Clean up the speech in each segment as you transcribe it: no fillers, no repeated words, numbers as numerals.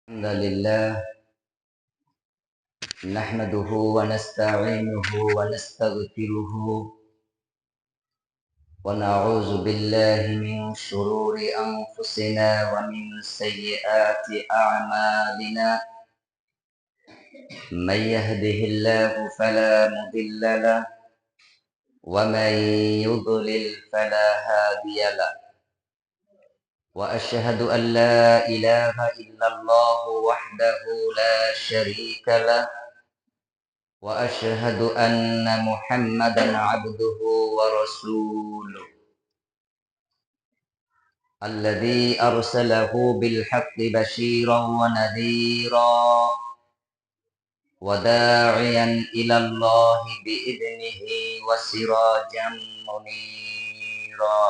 الحمد لله نحمده ونستعينه ونستغفره ونعوذ بالله من شرور أنفسنا ومن سيئات أعمالنا من يهده الله فلا مضل له ومن يضلل فلا هادي له وأشهد أن لا إله إلا الله وحده لا شريك له وأشهد أن محمدا عبده ورسوله الذي أرسله بالحق بشيرا ونذيرا وداعيا إلى الله بإذنه وسراجا منيرا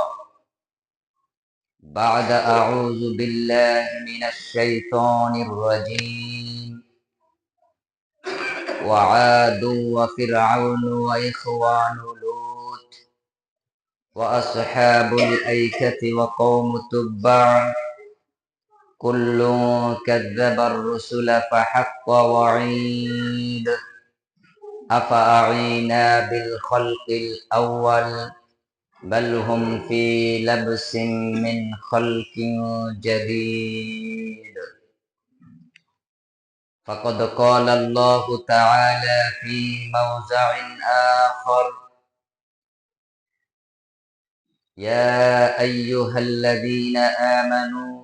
بعد أعوذ بالله من الشيطان الرجيم وعاد وفرعون وإخوان لوط وأصحاب الأيكة وقوم تبع كل كذب الرسل فحق وعيد أفأعينا بالخلق الأول بل هم في لبس من خلق جديد فقد قال الله تعالى في موضع آخر يا أيها الذين آمنوا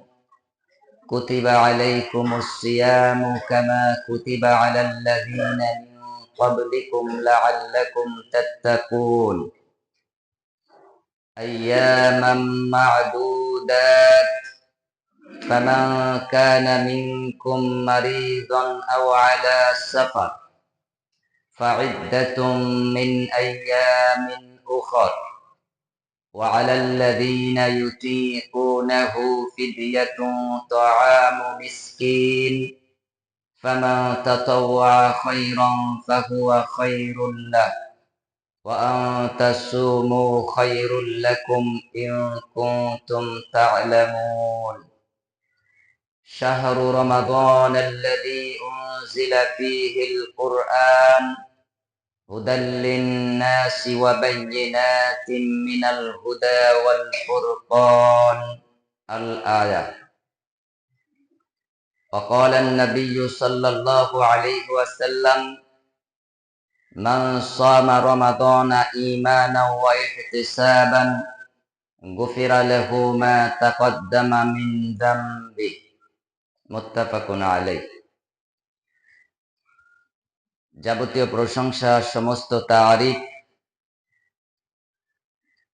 كتب عليكم الصيام كما كتب على الذين من قبلكم لعلكم تتقون أياما معدودات فمن كان منكم مريضا أو على سفر فعدة من أيام أخر وعلى الذين يطيقونه فدية طعام مسكين فمن تطوع خيرا فهو خير له وأن تصوموا خير لكم إن كنتم تعلمون شهر رمضان الذي أنزل فيه القرآن هدى للناس وبينات من الهدى والفرقان الآية وقال النبي صلى الله عليه وسلم من صام رمضان إيمانا واحتسابا غفر له ما تقدم من ذنبه متفق عليه যাবতীয় প্রশংসা সমস্ত তারিফ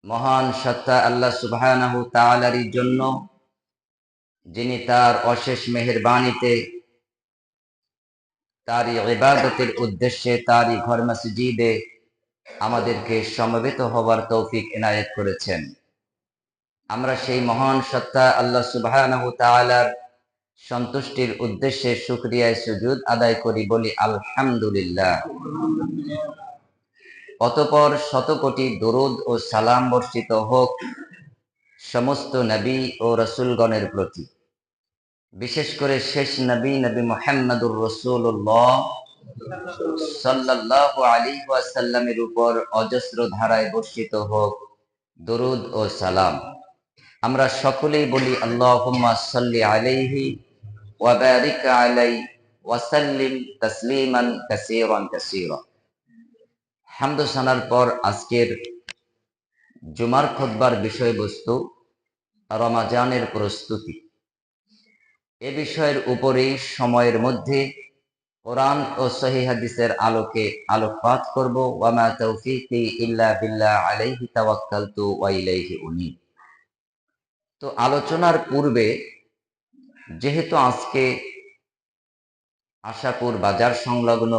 মহান সত্তা আল্লাহ সুবহানাহু তাআলারই জন্য যিনি তার অশেষ মেহেরবানিতে তারই ইবাদতের উদ্দেশ্যে তারই ঘর মসজিদে আমাদেরকে সমবেত হওয়ার তৌফিক এনায়েত করেছেন। আমরা সেই মহান সত্তা আল্লাহ সুবহানাহু তাআলার সন্তুষ্টির উদ্দেশ্যে শুকরিয়ায় সুজুদ আদায় করি, বলি আলহামদুলিল্লাহ। অতঃপর শতকোটি দরুদ ও সালাম বর্ষিত হোক সমস্ত নবী ও রাসূলগণের প্রতি, বিশেষ করে শেষ নবী নবী মুহাম্মদুর রাসূলুল্লাহ সাল্লাল্লাহু আলাইহি ওয়াসাল্লামের উপর অজস্র ধারায় বর্ষিত হোক দরুদ ও সালাম। আমরা সকলেই বলি আল্লাহুম্মা সাল্লি আলাইহি ওয়া বারিক আলাইহি ওয়া সাল্লিম তাসলিমান কাসীরান কাসীরা। হামদ সানার পর আজকের জুমার খুতবার বিষয়বস্তু রমজানের প্রস্তুতি। এ বিষয়ের উপরেই সময়ের মধ্যে কোরআন ও সহিহ হাদিসের আলোকে আলোকপাত করব। ওয়া মা তাওফীকি ইল্লা বিল্লাহ আলাইহি তাওয়াক্কালতু ওয়া ইলাইহি উনীব। তো আলোচনার পূর্বে, যেহেতু আজকে আশাপুর বাজার সংলগ্ন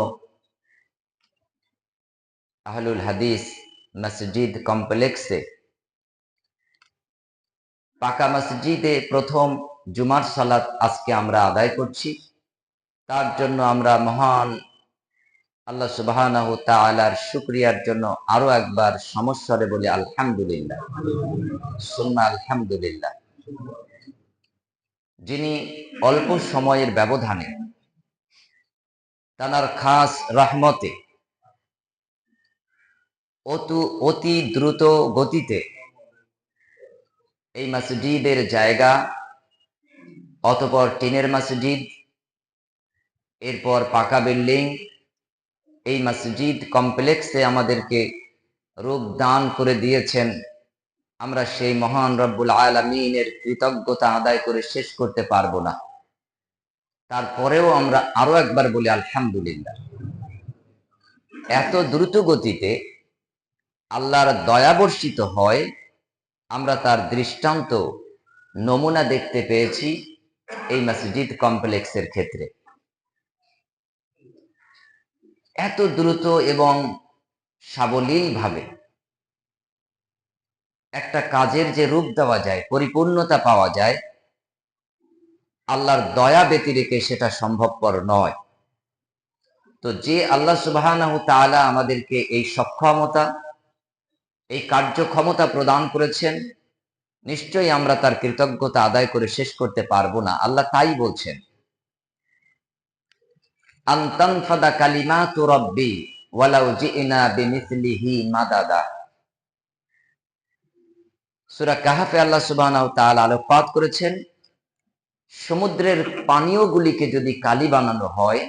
আহলুল হাদিস মসজিদ কমপ্লেক্সে পাকা মসজিদে প্রথম জুমার সালাত আজকে আমরা আদায় করছি, তার জন্য আমরা মহান আল্লাহ সুবহানাহু তাআলার শুকরিয়ার জন্য আরো একবার সমস্বরে বলি আলহামদুলিল্লাহ, সুন্নাহ আলহামদুলিল্লাহ। যিনি অল্প সময়ের ব্যবধানে তার খাস রহমতে অতি দ্রুত গতিতে এই মসজিদের জায়গা, অতঃপর টিনের মসজিদ, এরপর পাকা বিল্ডিং, এই মসজিদ কমপ্লেক্সে আমাদেরকে রূপ দান করে দিয়েছেন। আমরা সেই মহান রব্বুল আলামিনের কৃতজ্ঞতা আদায় করে শেষ করতে পারবো না। তারপরেও আমরা আরো একবার বলি আলহামদুলিল্লাহ। এত দ্রুত গতিতে আল্লাহর দয়া বর্ষিত হয়, আমরা তার দৃষ্টান্ত নমুনা দেখতে পেয়েছি এই মসজিদ কমপ্লেক্সের ক্ষেত্রে। এত দ্রুত এবং সাবলীল ভাবে একটা কাজের যে রূপ দেওয়া যায়, পরিপূর্ণতা পাওয়া যায়, আল্লাহর দয়া ব্যতিরেকে সেটা সম্ভবপর নয়। তো যে আল্লাহ সুবহানাহু তাআলা আমাদেরকে এই সক্ষমতা, এই কার্যক্ষমতা প্রদান করেছেন, নিশ্চয়ই আমরা তার কৃতজ্ঞতা আদায় করে শেষ করতে পারবো না। আল্লাহ তাই বলছেন, আন তানফাদা কালিমাতু রাব্বি ওয়ালাউ জিনা বিমিসলিহি মাদাদা। সূরা কাহফে আল্লাহ সুবহানাহু তাআলা আলোকপাত করেছেন, সমুদ্রের পানীয়গুলিকে যদি কালি বানানো হয়,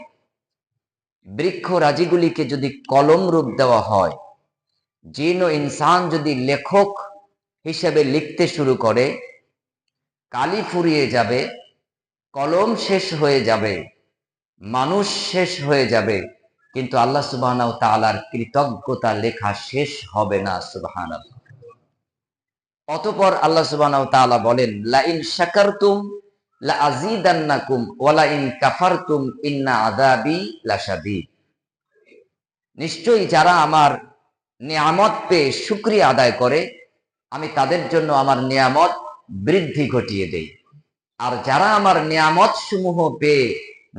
বৃক্ষ রাজিগুলিকে যদি কলম রূপ দেওয়া হয়, জিন ও ইনসান যদি লেখক হিসেবে লিখতে শুরু করে, কালি ফুরিয়ে যাবে, কলম শেষ হয়ে যাবে, মানুষ শেষ হয়ে যাবে, কিন্তু আল্লাহ সুবহানাহু তাআলার কৃতজ্ঞতা লেখা শেষ হবে না। সুবহানাল্লাহ। অতঃপর আল্লাহ সুবহানাহু তাআলা বলেন, লা ইন শাকারতুম লা আযীদান্নাকুম ওয়া লা ইন কাফারতুম ইন্না আযাবি লাশাদীদ। নিশ্চয়ই যারা আমার নিয়ামত পেয়ে শুকরিয়া আদায় করে, আমি তাদের জন্য আমার নিয়ামত বৃদ্ধি ঘটিয়ে দেই। আর যারা আমার নিয়ামত সমূহ পেয়ে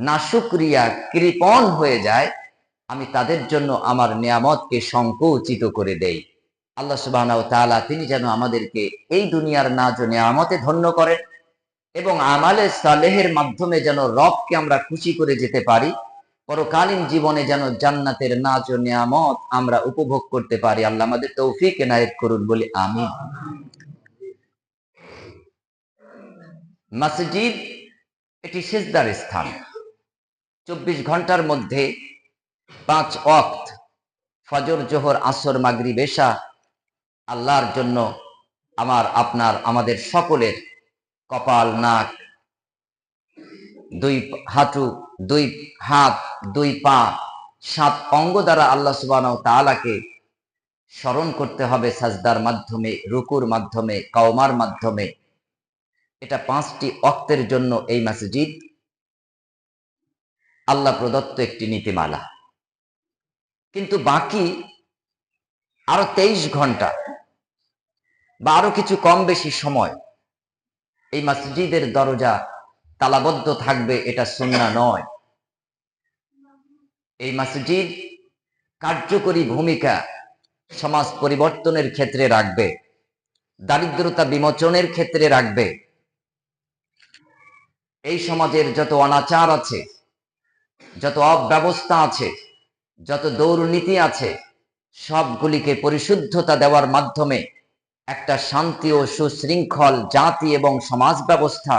নাশুকরিয়া কৃপণ হয়ে যায়, আমি তাদের জন্য আমার নিয়ামতকে সংকুচিত করে দেই। আল্লাহ সুবহানাহু ওয়া তাআলা তিনি যেন আমাদেরকে এই দুনিয়ার নাজ ও নিয়ামতে ধন্য করেন এবং আমালে সালেহের মাধ্যমে যেন রবকে আমরা খুশি করে যেতে পারি, পরকালীন জীবনে যেন জান্নাতের নাজ ও নিয়ামত আমরা উপভোগ করতে পারি। আল্লাহ আমাদের তৌফিক এনায়েত করুন, বলি আমিন। মসজিদ এটি সিজদার স্থান। 24 ঘন্টার মধ্যে 5 ওয়াক্ত ফজর, জোহর, আসর, মাগরিব, এশা আল্লাহর জন্য আমার, আপনার, আমাদের সকলের কপাল, নাক, 2 হাঁটু, 2 হাত, 2 পা, 7 অঙ্গ দ্বারা আল্লাহ সুবহানাহু ওয়া তাআলাকে স্মরণ করতে হবে সাজদার মাধ্যমে, রুকুর মাধ্যমে, কাওমার মাধ্যমে। এটা 5টি ওয়াক্তের জন্য এই মসজিদ আল্লাহ প্রদত্ত একটি নীতিমালা। কিন্তু বাকি আরো 23 ঘন্টা বা আরো কিছু কম বেশি সময় এই মসজিদের দরজা তালাবদ্ধ থাকবে, এটা সুন্নাহ নয়। এই মসজিদ কার্যকরী ভূমিকা সমাজ পরিবর্তনের ক্ষেত্রে রাখবে, দারিদ্রতা বিমোচনের ক্ষেত্রে রাখবে। এই সমাজের যত অনাচার আছে, যত অব্যবস্থা আছে, যত দুর্নীতি আছে, সবগুলিকে পরিশুদ্ধতা দেওয়ার মাধ্যমে একটা শান্তি ও সুশৃঙ্খল জাতি এবং সমাজ ব্যবস্থা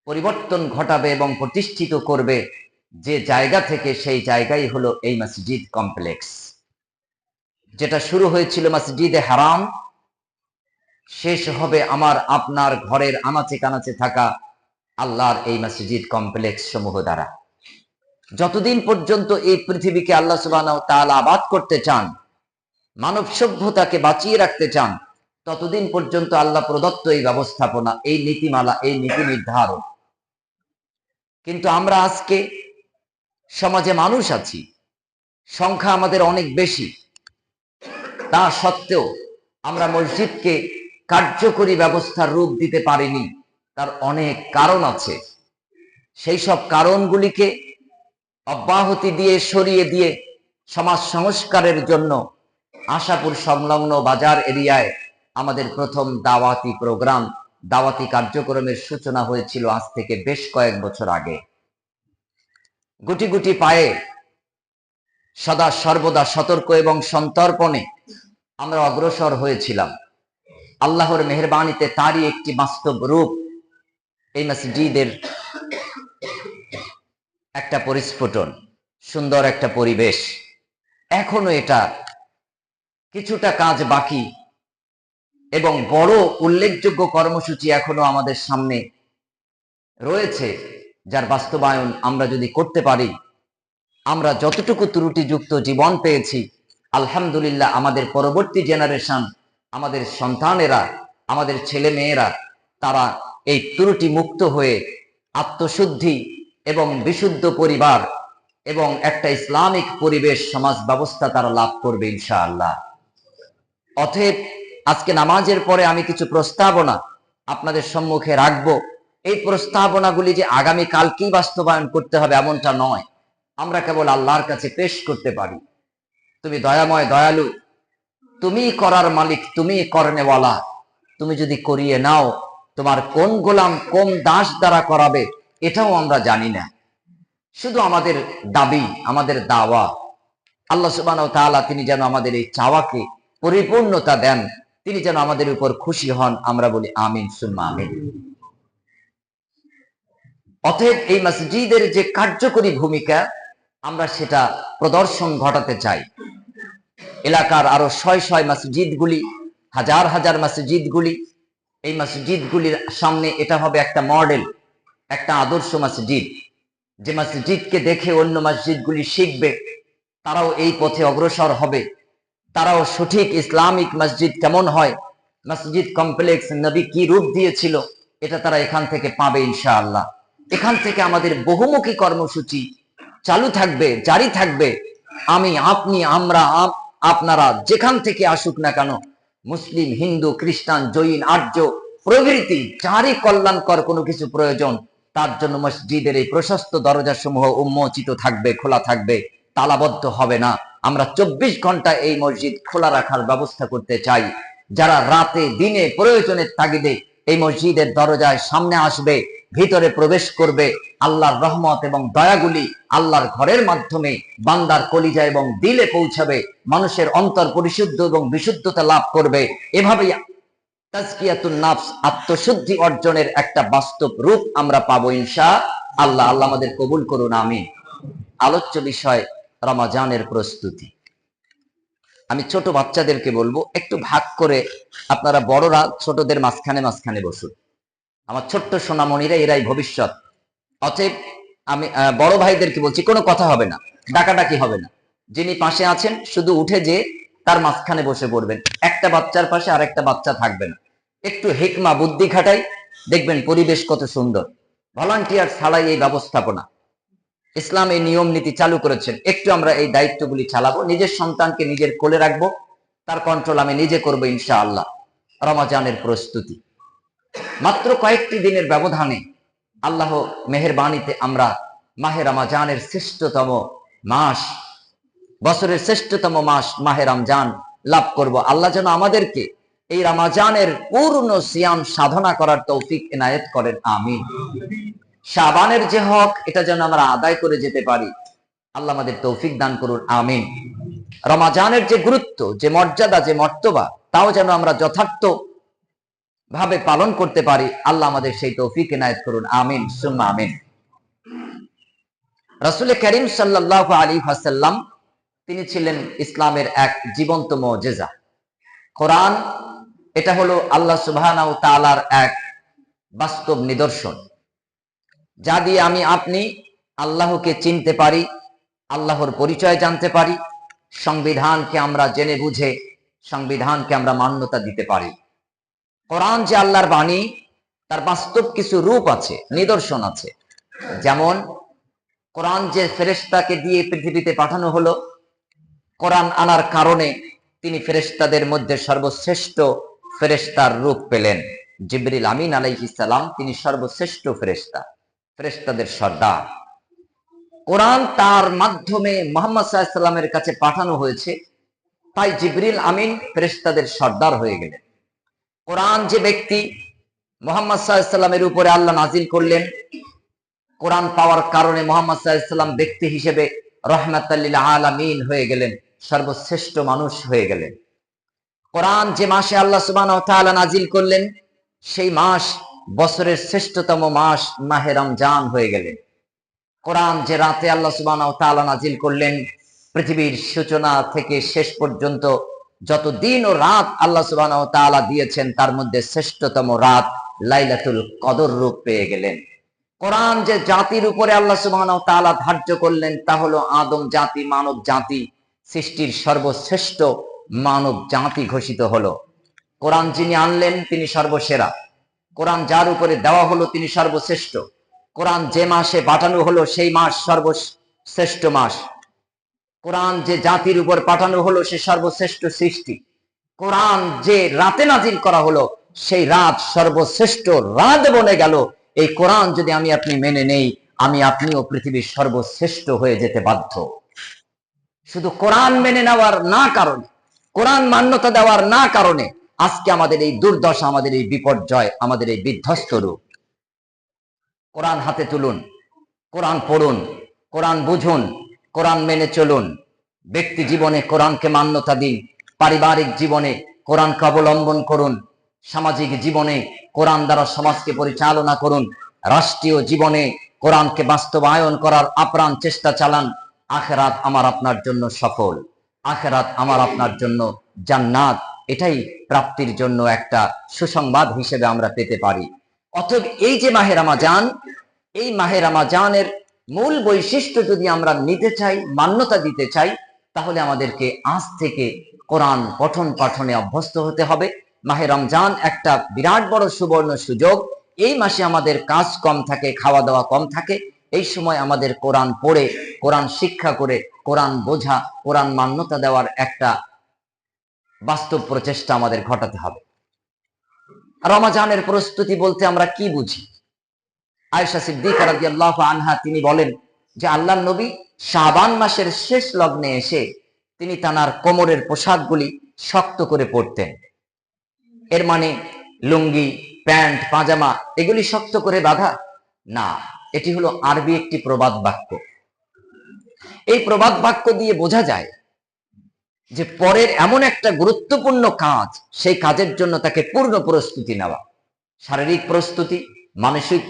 পরিবর্তন ঘটাবে এবং প্রতিষ্ঠিত করবে। যে জায়গা থেকে, সেই জায়গাই হলো এই মসজিদ কমপ্লেক্স। যেটা শুরু হয়েছিল মসজিদে হারাম, শেষ হবে আমার আপনার ঘরের আনাচে কানাচে থাকা আল্লাহর এই মসজিদ কমপ্লেক্স সমূহ দ্বারা। যতদিন পর্যন্ত এই পৃথিবীকে আল্লাহ সুবহানাহু ওয়া তাআলা আবাদ করতে চান, মানব সভ্যতাকে বাঁচিয়ে রাখতে চান, ততদিন পর্যন্ত আল্লাহ প্রদত্ত এই ব্যবস্থাপনা, এই নীতিমালা, এই নীতি নির্ধারণ। কিন্তু আমরা আজকে সমাজে মানুষ আছি, সংখ্যা আমাদের অনেক বেশি, তা সত্ত্বেও আমরা মসজিদকে কার্যকরী ব্যবস্থার রূপ দিতে পারিনি। তার অনেক কারণ আছে। সেই সব কারণগুলিকে অব্যাহতি দিয়ে, সরিয়ে দিয়ে সমাজ সংস্কারের জন্য আশাপুর সংলগ্ন বাজার এরিয়ায় আমাদের প্রথম দাওয়াতি প্রোগ্রাম দাওয়াতি কার্যক্রমের সূচনা হয়েছিল আজ থেকে বেশ কয়েক বছর আগে। গুটি গুটি পায়ে সদা সর্বদা সতর্ক এবং সন্তর্পণে আমরা অগ্রসর হয়েছিলাম। আল্লাহর মেহেরবানিতে তারই একটি বাস্তব রূপ এই মসজিদের একটা পরিস্ফুটন, সুন্দর একটা পরিবেশ। এখনো এটা কিছুটা কাজ বাকি এবং বড় উল্লেখযোগ্য কর্মসূচি এখনো আমাদের সামনে রয়েছে, যার বাস্তবায়ন আমরা যদি করতে পারি, আমরা যতটুকু ত্রুটিযুক্ত জীবন পেয়েছি, আলহামদুলিল্লাহ আমাদের পরবর্তী জেনারেশন, আমাদের সন্তানেরা, আমাদের ছেলে মেয়েরা, তারা এই ত্রুটি মুক্ত হয়ে আত্মশুদ্ধি এবং বিশুদ্ধ পরিবার এবং একটা ইসলামিক পরিবেশ সমাজ ব্যবস্থা তারা লাভ করবে ইনশাআল্লাহ। অতএব আজকে নামাজের পরে আমি কিছু প্রস্তাবনা আপনাদের সম্মুখে রাখবো। এই প্রস্তাবনাগুলি যে আগামী কালকেই বাস্তবায়ন করতে হবে এমনটা নয়, আমরা কেবল আল্লাহর কাছে পেশ করতে পারি। তুমি দয়াময়, দয়ালু, তুমি করার মালিক, তুমি করনেওয়ালা। তুমি যদি করিয়ে নাও, তোমার কোন গোলাম কোন দাস দ্বারা করাবে এটাও আমরা জানি না। শুধু আমাদের দাবি, আমাদের দাওয়া, আল্লাহ সুবহানাহু ওয়া তাআলা তিনি যেন আমাদের এই চাওয়াকে পরিপূর্ণতা দেন, তিনি যেন আমাদের উপর খুশি হন। আমরা বলি আমিন সুম্মা আমিন। অতএব এই মসজিদের যে কার্যকরী ভূমিকা, আমরা সেটা প্রদর্শন ঘটাতে চাই। এলাকার আরো শয় শয় মসজিদগুলি, হাজার হাজার মসজিদগুলি, এই মসজিদগুলির সামনে এটা হবে একটা মডেল, একটা আদর্শ মসজিদ, যে মসজিদকে দেখে অন্য মসজিদগুলি শিখবে, তারাও এই পথে অগ্রসর হবে, তারাও সঠিক ইসলামিক মসজিদ কেমন হয়, মসজিদ কমপ্লেক্স নবী কি রূপ দিয়েছিল, এটা তারা এখান থেকে পাবে ইনশাআল্লাহ। এখান থেকে আমাদের বহুমুখী কর্মসূচি চালু থাকবে, জারি থাকবে। আমি, আপনি, আমরা, আপনারা যেখান থেকে আসুক না কেন, মুসলিম, হিন্দু, খ্রিস্টান, জৈন, আর্য প্রভৃতি যারই কল্যাণকর কোনো কিছু প্রয়োজন, তার জন্য মসজিদের এই প্রশস্ত দরজা সমূহ উন্মোচিত থাকবে, খোলা থাকবে, তালাবদ্ধ হবে না। আমরা 24 ঘন্টা এই মসজিদ খোলা রাখার ব্যবস্থা করতে চাই। যারা রাতে দিনে প্রয়োজনের তাগিদে এই মসজিদের দরজায় সামনে আসবে, ভিতরে প্রবেশ করবে, আল্লাহর রহমত এবং দয়াগুলি আল্লাহর ঘরের মাধ্যমে বান্দার কলিজা এবং দিলে পৌঁছাবে, মানুষের অন্তর পরিশুদ্ধ এবং বিশুদ্ধতা লাভ করবে। এভাবেই তাজকিয়াতুন নাফস, আত্মশুদ্ধি অর্জনের একটা বাস্তব রূপ আমরা পাবো ইনশাআল্লাহ। আল্লাহ আমাদের কবুল করুন, আমিন। আলোচ্য বিষয় রমজানের প্রস্তুতি। আমি ছোট বাচ্চাদেরকে বলবো, একটু ভাগ করে আপনারা বড়রা ছোটদের মাঝখানে মাঝখানে বসুন। আমার ছোট্ট সোনামণিরা, এরাই ভবিষ্যৎ। অতএব আমি বড় ভাইদেরকে বলছি, কোনো কথা হবে না, ডাকাডাকি হবে না। যিনি পাশে আছেন শুধু উঠে যে তার মাঝখানে বসে পড়বেন, একটা বাচ্চার পাশে আর একটা বাচ্চা থাকবে না। একটু হিকমা বুদ্ধি খাটাই, দেখবেন পরিবেশ কত সুন্দর। ভলান্টিয়ার ছাড়াই এই ব্যবস্থাপনা, ইসলাম এই নিয়ম নীতি চালু করেছেন। একটু আমরা এই দায়িত্বগুলি চালাবো, নিজের সন্তানকে নিজের কোলে রাখবো, তার কন্ট্রোল আমি নিজে করবো ইনশাআল্লাহ। রমজানের প্রস্তুতি মাত্র কয়েকটি দিনের ব্যবধানে আল্লাহ মেহেরবানিতে আমরা মাহে রমজানের শ্রেষ্ঠতম মাস, বছরের শ্রেষ্ঠতম মাস মাহে রমজান লাভ করব। আল্লাহ যেন আমাদেরকে এই রমজানের পূর্ণ সিয়াম সাধনা করার তৌফিক এনায়েত করেন, আমিন। শাবানের যে হক, এটা যেন আমরা আদায় করে যেতে পারি, আল্লাহ আমাদের তৌফিক দান করুন, আমিন। রমজানের যে গুরুত্ব, যে মর্যাদা, যে মর্তবা, তাও যেন আমরা যথার্থ ভাবে পালন করতে পারি, আল্লাহ আমাদের সেই তৌফিক এনায়েত করুন, আমিন সুম্মা আমিন। রাসূল করিম সাল্লাল্লাহু আলাইহি ওয়াসাল্লাম তিনি ছিলেন ইসলামের এক জীবন্ত মুজিজা। কোরআন এটা হলো আল্লাহ সুবহানাহু ওয়া তাআলার এক বাস্তব নিদর্শন, যা দিয়ে আমি আপনি আল্লাহকে চিনতে পারি, আল্লাহর পরিচয় জানতে পারি, সংবিধানকে আমরা জেনে বুঝে সংবিধানকে আমরা মান্যতা দিতে পারি। কোরআন যে আল্লাহর বাণী, তার বাস্তব কিছু রূপ আছে, নিদর্শন আছে। যেমন কোরআন যে ফেরেশতাকে দিয়ে পৃথিবীতে পাঠানো হলো, কোরআন আনার কারণে তিনি ফেরেশতাদের মধ্যে সর্বশ্রেষ্ঠ ফেরেশতার রূপ পেলেন। জিবরিল আমিন আলাইহিস সালাম, তিনি সর্বশ্রেষ্ঠ ফেরেশতা, ফেরেশতাদের সর্দার। কোরআন তার মাধ্যমে মুহাম্মদ সাল্লাল্লাহু আলাইহি সাল্লামের কাছে পাঠানো হয়েছে, তাই জিবরিল আমিন ফেরেশতাদের সর্দার হয়ে গেলেন। কোরআন যে ব্যক্তি মুহাম্মদ সাল্লাল্লাহু আলাইহি সাল্লামের উপরে আল্লাহ নাজিল করলেন। কোরআন পাওয়ার কারণে মুহাম্মদ সাল্লাল্লাহু আলাইহি সাল্লাম ব্যক্তি হিসেবে রাহমাতাল লিল আলামিন হয়ে গেলেন, সর্বশ্রেষ্ঠ মানুষ হয়ে গেলেন। কোরআন যে মাসে আল্লাহ সুবহানাহু ওয়া তাআলা নাজিল করলেন, সেই মাস বছরের শ্রেষ্ঠতম মাস মাহে রমজান হয়ে গেলেন। কোরআন যে রাতে আল্লাহ সুবহানাহু ওয়া তাআলা নাজিল করলেন, পৃথিবীর সূচনা থেকে শেষ পর্যন্ত যত দিন ও রাত আল্লাহ সুবহানাহু ওয়া তাআলা দিয়েছেন, তার মধ্যে শ্রেষ্ঠতম রাত লাইলাতুল কদর রূপ পেয়ে গেলেন। কোরআন যে জাতির উপরে আল্লাহ সুবহানাহু ওয়া তাআলা ধার্য করলেন, তা হলো আদম জাতি, মানব জাতি, সৃষ্টির সর্বশ্রেষ্ঠ মানব জাতি ঘোষিত হলো। কোরআন যিনি আনলেন তিনি সর্বসেরা। কোরআন যার উপরে দেওয়া হলো তিনি সর্বশ্রেষ্ঠ। কোরআন যে মাসে পাঠানো হলো সেই মাস সর্বশ্রেষ্ঠ মাস। কোরআন যে জাতির উপর পাঠানো হলো সে সর্বশ্রেষ্ঠ সৃষ্টি। কোরআন যে রাতে নাজিল করা হলো সেই রাত সর্বশ্রেষ্ঠ রাত বনে গেল। এই কোরআন যদি আমি আপনি মেনে নেই, আমি আপনিও পৃথিবীর সর্বশ্রেষ্ঠ হয়ে যেতে বাধ্য। শুধু কোরআন মেনে নেওয়ার না কারণে, কোরআন মান্যতা দেওয়ার না কারণে আজকে আমাদের এই দুর্দশা, আমাদের এই বিপর্যয়, আমাদের এই বিধ্বস্ত রূপ। কোরআন হাতে তুলুন, কোরআন পড়ুন, কোরআন বুঝুন, কোরআন মেনে চলুন। ব্যক্তি জীবনে কোরআনকে মান্যতা দিন, পারিবারিক জীবনে কোরআনকে অবলম্বন করুন, সামাজিক জীবনে কোরআন দ্বারা সমাজকে পরিচালনা করুন, রাষ্ট্রীয় জীবনে কোরআনকে বাস্তবায়ন করার আপ্রাণ চেষ্টা চালান। আখিরাত আমার আপনার জন্য সফল, আখিরাত আমার আপনার জন্য জান্নাত, এটাই প্রাপ্তির জন্য একটা সুসংবাদ হিসেবে আমরা পেতে পারি। অতএব এই যে মাহে রমজান, এই মাহে রমজানের মূল বৈশিষ্ট্য যদি আমরা নিতে চাই, মান্যতা দিতে চাই, তাহলে আমাদেরকে আজ থেকে কোরআন পঠন পাঠনে অভ্যস্ত হতে হবে। মাহে রমজান একটা বিরাট বড় সুবর্ণ সুযোগ। এই মাসে আমাদের কাজ কম থাকে, খাওয়া দাওয়া কম থাকে। এই সময় আমাদের কোরআন পড়ে, কোরআন শিক্ষা করে, কোরআন বোঝা, কোরআন মান্যতা দেওয়ার একটা বাস্তব প্রচেষ্টা আমাদের ঘটাতে হবে। রমজানের প্রস্তুতি বলতে আমরা কি বুঝি? আয়েশা সিদ্দিকা রাদিয়াল্লাহু আনহা তিনি বলেন যে আল্লাহর নবী শাবান মাসের শেষ লগ্নে এসে তিনি তানার কোমরের পোশাকগুলি শক্ত করে পরতেন। এর মানে লুঙ্গি, প্যান্ট, পাজামা এগুলি শক্ত করে বাঁধা না, এটি হলো আরবি একটি প্রবাদ বাক্য। এই প্রবাদ বাক্য দিয়ে বোঝা যায় যে পরের এমন একটা গুরুত্বপূর্ণ কাজ, সেই কাজের জন্য তাকে পূর্ণ প্রস্তুতি নেওয়া। শারীরিক প্রস্তুতি, মানসিক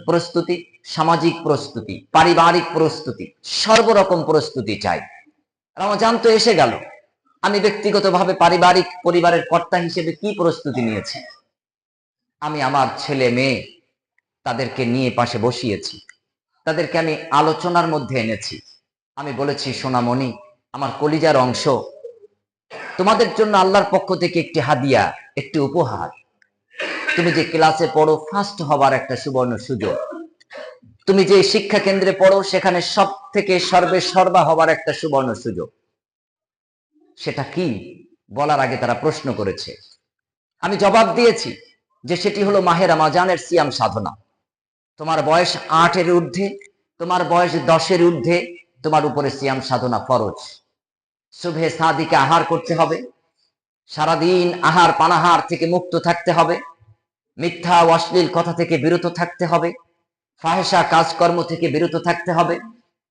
প্রস্তুতি, সামাজিক প্রস্তুতি, পারিবারিক প্রস্তুতি, সর্বরকম প্রস্তুতি চাই। রমজান তো এসে গেল, আমি ব্যক্তিগতভাবে পারিবারিক পরিবারের কর্তা হিসেবে কি প্রস্তুতি নিয়েছি? আমি আমার ছেলে মেয়ে তাদেরকে নিয়ে পাশে বসিয়েছি, তাদেরকে আমি আলোচনার মধ্যে এনেছি। আমি বলেছি, সোনামণি, আমার কলিজার অংশ, তোমাদের জন্য আল্লাহর পক্ষ থেকে একটি হাদিয়া, একটি উপহার। তুমি যে ক্লাসে পড়ো, ফার্স্ট হবার একটা সুবর্ণ সুযোগ। তুমি যে শিক্ষা কেন্দ্রে পড়ো, সেখানে সব থেকে সর্বা হবার একটা সুবর্ণ সুযোগ। সেটা কি বলার আগে তারা প্রশ্ন করেছে। আমি জবাব দিয়েছি যে সেটি হলো মাহে রমজানের সিয়াম সাধনা। তোমার বয়স 8-এর ঊর্ধ্বে, তোমার বয়স 10-এর ঊর্ধ্বে, তোমার উপরে সিয়াম সাধনা ফরজ। সুবহে সাদিকে আহার করতে হবে, সারাদিন আহার পানাহার থেকে মুক্ত থাকতে হবে, মিথ্যা ও অশ্লীল কথা থেকে বিরত থাকতে হবে, ফাহেসা কাজকর্ম থেকে বিরত থাকতে হবে।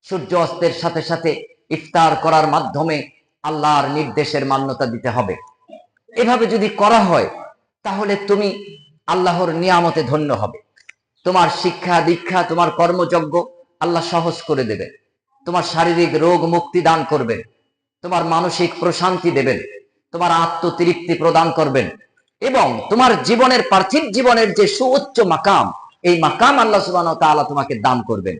সূর্য অস্তের সাথে সাথে ইফতার করার মাধ্যমে আল্লাহর নির্দেশের মান্যতা দিতে হবে। এভাবে যদি করা হয়, তাহলে তুমি আল্লাহর নিয়ামতে ধন্য হবে। তোমার শিক্ষা দীক্ষা, তোমার কর্মযজ্ঞ আল্লাহ সহজ করে দেবেন। তোমার শারীরিক রোগ মুক্তি দান করবেন, তোমার মানসিক প্রশান্তি দেবেন, তোমার আত্মতৃপ্তি প্রদান করবেন, এবং তোমার জীবনের পার্থিব জীবনের যে সুউচ্চ মাকাম, এই মাকাম আল্লাহ সুবহানাহু ওয়া তাআলা তোমাকে দান করবেন।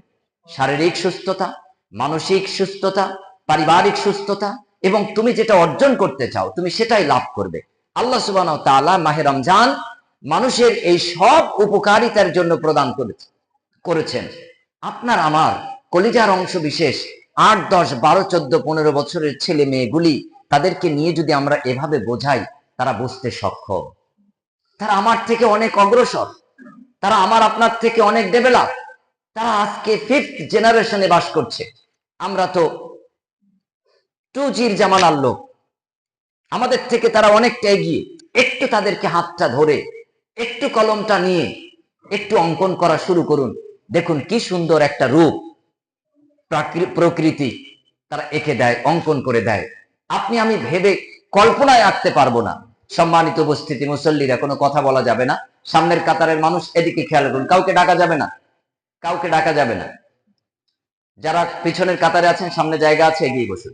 শারীরিক সুস্থতা, মানসিক সুস্থতা, পারিবারিক সুস্থতা, এবং তুমি যেটা অর্জন করতে চাও তুমি সেটাই লাভ করবে। আল্লাহ সুবহানাহু ওয়া তাআলা মাহে রমজান মানুষের এই সব উপকারিতার জন্য প্রদান করেছেন। আপনার আমার কলিজার অংশ বিশেষ 8, 10, 12, 14, 15 বছরের ছেলে মেয়েগুলি, তাদেরকে নিয়ে যদি আমরা এভাবে বোঝাই, তারা বুঝতে সক্ষম। তারা আমার থেকে অনেক অগ্রসর, তারা আমার আপনার থেকে অনেক ডেভেলপ। তারা আজকে 5th জেনারেশনে বাস করছে। আমরা তো 2G'র জামানার লোক। আমাদের থেকে তারা অনেকটা এগিয়ে। একটু তাদেরকে হাতটা ধরে, একটু কলমটা নিয়ে একটু অঙ্কন করা শুরু করুন, দেখুন কি সুন্দর একটা রূপ প্রকৃতি তারা এঁকে দেয়, অঙ্কন করে দেয়। আপনি আমি ভেবে কল্পনায় আঁকতে পারবো না। সম্মানিত উপস্থিতি, মুসল্লিরা, কোনো কথা বলা যাবে না। সামনের কাতারের মানুষ এদিকে খেয়াল করুন, কাউকে ডাকা যাবে না, কাউকে ডাকা যাবে না। যারা পিছনের কাতারে আছেন, সামনে জায়গা আছে, এগিয়ে বসুন।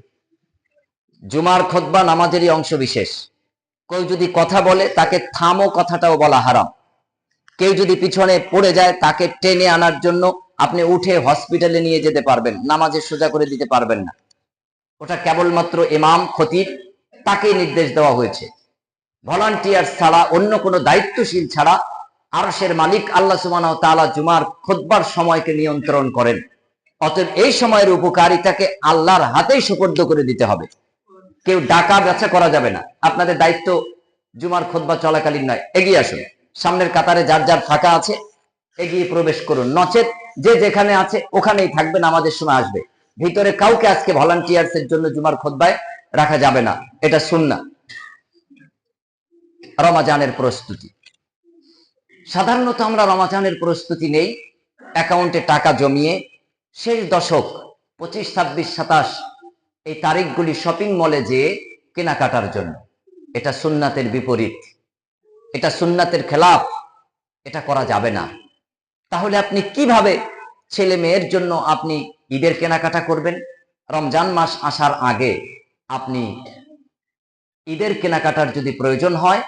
জুমার খুতবা নামাজেরই অংশ বিশেষ। কেউ যদি কথা বলে তাকে থামো কথাটাও বলা হারাম। কেউ যদি পিছনে পড়ে যায় তাকে টেনে আনার জন্য আপনি উঠে হসপিটালে নিয়ে যেতে পারবেন, নামাজে সোজা করে দিতে পারবেন না। ওটা কেবলমাত্র ইমাম খতিব তাকেই নির্দেশ দেওয়া হয়েছে। ভলান্টিয়ার ছাড়া, অন্য কোনো দায়িত্বশীল ছাড়া আরশের মালিক আল্লাহ সুবহানাহু ওয়া তাআলা জুমার খুতবার সময়কে নিয়ন্ত্রণ করেন। অতএব এই সময়ের উপকারিতাকে আল্লাহর হাতেই সুপর্দ করে দিতে হবে। কেউ ডাকা বেচা করা যাবে না। আপনাদের দায়িত্ব জুমার খুতবা চলাকালীন নয়। এগিয়ে আসুন, সামনের কাতারে যার যার ফাঁকা আছে এগিয়ে প্রবেশ করুন, নচেত যে যেখানে আছে ওখানেই থাকবেন, আমাদের সময় আসবে। ভিতরে কাউকে আজকে ভলান্টিয়ার্স এর জন্য জুমার খুতবায় রাখা যাবে না, এটা সুন্নাহ। রমাজানের প্রস্তুতি, সাধারণত আমরা রমাজানের প্রস্তুতি নেই অ্যাকাউন্টে টাকা জমিয়ে শেষ দশক 25, 26, 27 এই তারিখগুলি শপিং মলে যেয়ে কেনাকাটার জন্য। এটা সুন্নাতের বিপরীত, এটা সুন্নাতের খেলাফ, এটা করা যাবে না। তাহলে আপনি কিভাবে ছেলে মেয়ের জন্য আপনি ঈদের কেনাকাটা করবেন? রমজান মাস আসার আগে আপনি ঈদের কেনাকাটার যদি প্রয়োজন হয়,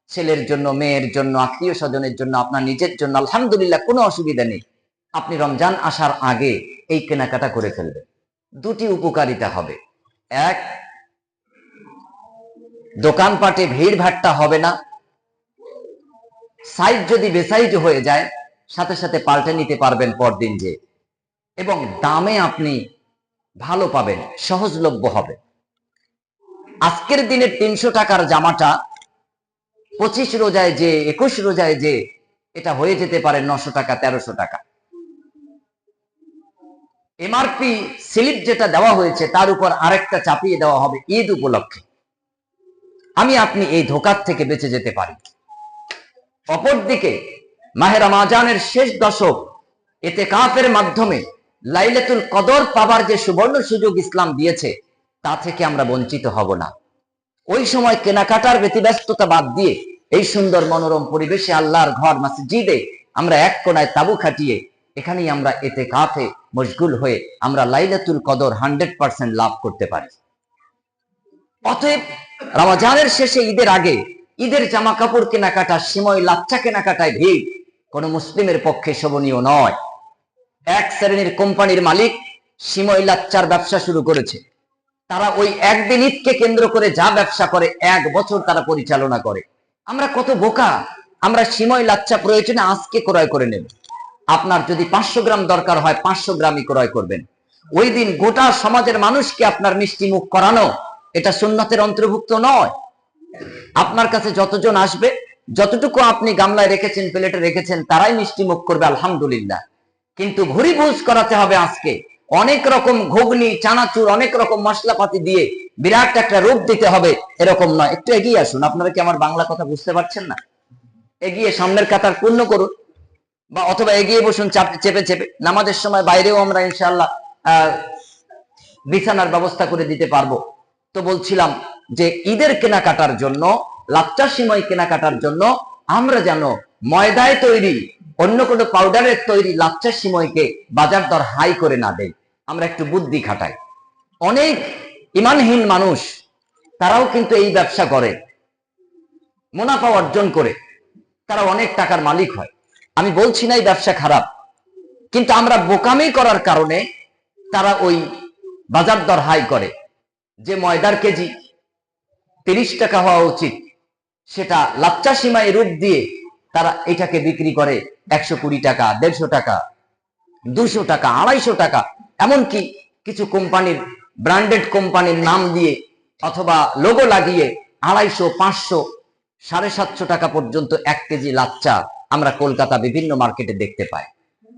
ছেলের জন্য, মেয়ের জন্য, আত্মীয় স্বজনের জন্য, আপনার নিজের জন্য, আলহামদুলিল্লাহ, কোনো অসুবিধা নেই। আপনি রমজান আসার আগে এই কেনাকাটা করে ফেলবেন। দুটি উপকারিতা হবে। এক, দোকানপাটে ভিড় ভাট্টা হবে না। সাইজ যদি বেসাইজ হয়ে যায় সাথে সাথে পাল্টে নিতে পারবেন পরদিন যে, এবং দামে আপনি ভালো পাবেন, সহজলভ্য হবে। আজকের দিনের 300 টাকার জামাটা 25 রোজায় যে, 21 রোজায় যে, এটা হয়ে যেতে পারে 900 টাকা, 1300 টাকা। এমআরপি স্লিপ যেটা দেওয়া হয়েছে তার উপর আরেকটা চাপিয়ে দেওয়া হবে ঈদ উপলক্ষে। আমি আপনি এই ধোঁকার থেকে বেঁচে যেতে পারি। অপরদিকে মাহে রমজানের শেষ দশক ইতিকাফের মাধ্যমে লাইলাতুল কদর পাবার যে সুবর্ণ সুযোগ ইসলাম দিয়েছে, তা থেকে আমরা বঞ্চিত হব না। ওই সময় কেনাকাটার ব্যতিব্যস্ততা বাদ দিয়ে এই সুন্দর মনোরম পরিবেশে আল্লাহর ঘর মসজিদে আমরা এক কোণায় তাবু খাটিয়ে এখানেই আমরা ইতিকাফে মশগুল হয়ে আমরা লাইলাতুল কদর 100% লাভ করতে পারি। অতএব রমজানের শেষে ঈদের আগে ঈদের জামা কাপড় কেনাকাটা, সিময় লাচ্চা কেনাকাটায় ভিড় কোন মুসলিমের পক্ষে শোভনীয় নয়। এক শ্রেণীর কোম্পানির মালিক সিময় লাচ্চার ব্যবসা শুরু করেছে। তারা ওই একদিন ঈদকে কেন্দ্র করে যা ব্যবসা করে 1 বছর তারা পরিচালনা করে। আমরা কত বোকা! আমরা সিময় লাচ্চা প্রয়োজনে আজকে ক্রয় করে নেব। আপনার যদি 500 গ্রাম দরকার হয় 500 গ্রামই ক্রয় করবেন। ওই দিন গোটা সমাজের মানুষকে আপনার মিষ্টি মুখ করানো, এটা সুন্নতের অন্তর্ভুক্ত নয়। আপনার কাছে যতজন আসবে, যতটুকু আপনি গামলায় রেখেছেন, প্লেটে রেখেছেন, তারাই মিষ্টি মুখ করবে, আলহামদুলিল্লাহ। কিন্তু ভুরি ভোজ করাতে হবে আজকে, অনেক রকম ঘুগনি, চানাচুর, অনেক রকম মশলাপাতি দিয়ে বিরাট একটা রূপ দিতে হবে, এরকম নয়। একটু এগিয়ে আসুন। আপনারা কি আমার বাংলা কথা বুঝতে পারছেন না? এগিয়ে সামনের কাতার পূর্ণ করুন, বা অথবা এগিয়ে বসুন চেপে চেপে। নামাজের সময় বাইরেও আমরা ইনশাআল্লাহ বিছানার ব্যবস্থা করে দিতে পারবো। তো বলছিলাম যে ঈদের কেনাকাটার জন্য, লাচ্চা সিময় কেনাকাটার জন্য আমরা যেন ময়দায় তৈরি, অন্য কোনো পাউডারের তৈরি লাচ্চা সিময়কে বাজার দর হাই করে না দেই, আমরা একটু বুদ্ধি খাটাই। অনেক ইমানহীন মানুষ তারাও কিন্তু এই ব্যবসা করে, মুনাফা অর্জন করে তারা অনেক টাকার মালিক হয়। আমি বলছি না এই ব্যবসা খারাপ, কিন্তু আমরা বোকামি করার কারণে তারা ওই বাজার দর হাই করে। যে ময়দার কেজি 30 টাকা হওয়া উচিত, সেটা লাচ্চা সিমাই রূপ দিয়ে তারা এটাকে বিক্রি করে 120 টাকা, 150 টাকা, 200 টাকা, 250 টাকা। এমনকি কিছু কোম্পানির, ব্র্যান্ডেড কোম্পানির নাম দিয়ে অথবা লোগো লাগিয়ে 250, 500, 750 টাকা পর্যন্ত 1 কেজি লাচ্চা আমরা কলকাতা বিভিন্ন মার্কেটে দেখতে পাই।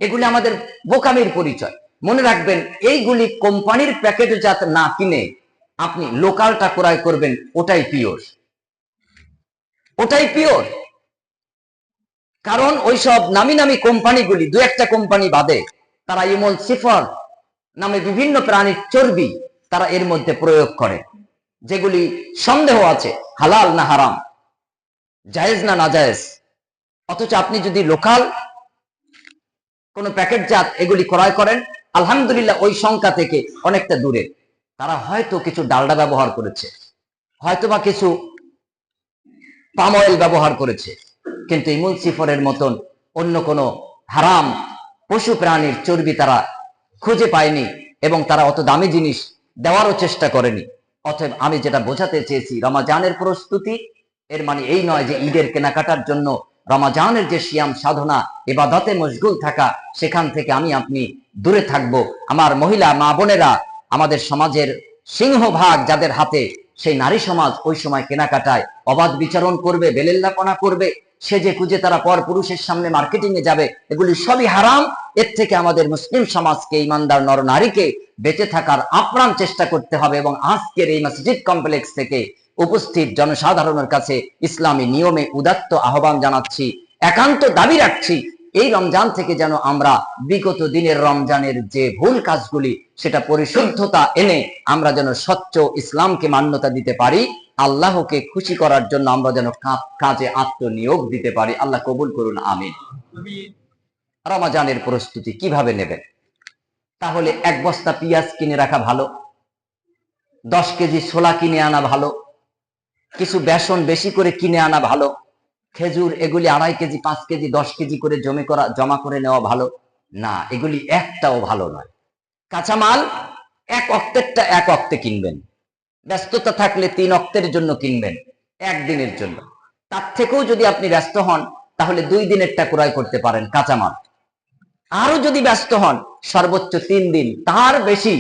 এগুলি আমাদের বোকামির পরিচয়। মনে রাখবেন, এইগুলি কোম্পানির প্যাকেটজাত না কিনে আপনি লোকালটা ক্রয় করবেন, ওটাই পিওর, ওটাই পিওর। কারণ ওইসব নামি নামি কোম্পানিগুলি, দু একটা কোম্পানি বাদে, তারা ইমল সিফর নামে বিভিন্ন প্রাণীর চর্বি তারা এর মধ্যে প্রয়োগ করে, যেগুলি সন্দেহ আছে হালাল না হারাম, জায়েজ না নাজায়েজ। অথচ আপনি যদি লোকাল কোন প্যাকেটজাত এগুলি ক্রয় করেন, আলহামদুলিল্লাহ ওই সংখ্যা থেকে অনেকটা দূরে। তারা হয়তো কিছু ডালডা ব্যবহার করেছে, হয়তোবা কিছু পাম অয়েল ব্যবহার করেছে, কিন্তু ইমুল সিফরের মতন অন্য কোনো হারাম পশু প্রাণীর চর্বি তারা খুঁজে পায়নি, এবং তারা অত দামি জিনিস দেওয়ারও চেষ্টা করেনি। অতএব আমি যেটা বোঝাতে চেয়েছি, রমাজানের প্রস্তুতি এর মানে এই নয় যে ঈদের কেনাকাটার জন্য রমাজানের যে সিয়াম সাধনা ইবাদতে মশগুল থাকা, সেখান থেকে আমি আপনি দূরে থাকব। আমার মহিলা মা বোনেরা, আমাদের সমাজের সিংহভাগ যাদের হাতে, সেই নারী সমাজ ওই সময় কেনাকাটায় অবাধ বিচরণ করবে, বেলেল্লাপনা করবে, সেজে কুজে তারা পর পুরুষের সামনে মার্কেটিং এ যাবে। এগুলি সবই হারাম। এর থেকে আমাদের মুসলিম সমাজকে, ইমানদার নর নারীকে বেঁচে থাকার আপ্রাণ চেষ্টা করতে হবে। এবং আজকের এই মসজিদ কমপ্লেক্স থেকে উপস্থিত জনসাধারণের কাছে ইসলামী নিয়মে উদাত্ত আহ্বান জানাচ্ছি, একান্ত দাবি রাখছি, এই রমজান থেকে যেন আমরা বিগত দিনের রমজানের যে ভুল কাজগুলি, সেটা পরিশুদ্ধতা এনে আমরা যেন স্বচ্ছ ইসলামকে মান্যতা দিতে পারি। আল্লাহকে খুশি করার জন্য আমরা যেন কাজে আত্মনিয়োগ দিতে পারি। আল্লাহ কবুল করুন, আমিন। রমজানের প্রস্তুতি কিভাবে নেবেন? তাহলে এক বস্তা পেঁয়াজ কিনে রাখা ভালো, 10 কেজি ছোলা কিনে আনা ভালো, কিছু বেসন বেশি করে কিনে আনা ভালো, খেজুর এগুলি 2.5 কেজি 5 কেজি 10 কেজি করে জমা করে নেওয়া ভালো না, এগুলি একটাও ভালো নয়। কাঁচামাল এক অক্তেরটা এক অক্তে কিনবেন, ব্যস্ততা থাকলে 3 অক্তের জন্য কিনবেন, একদিনের জন্য। তার থেকেও যদি আপনি ব্যস্ত হন, তাহলে 2 দিনেরটা ক্রয় করতে পারেন কাঁচামাল। আরো যদি ব্যস্ত হন, সর্বোচ্চ 3 দিন, তার বেশি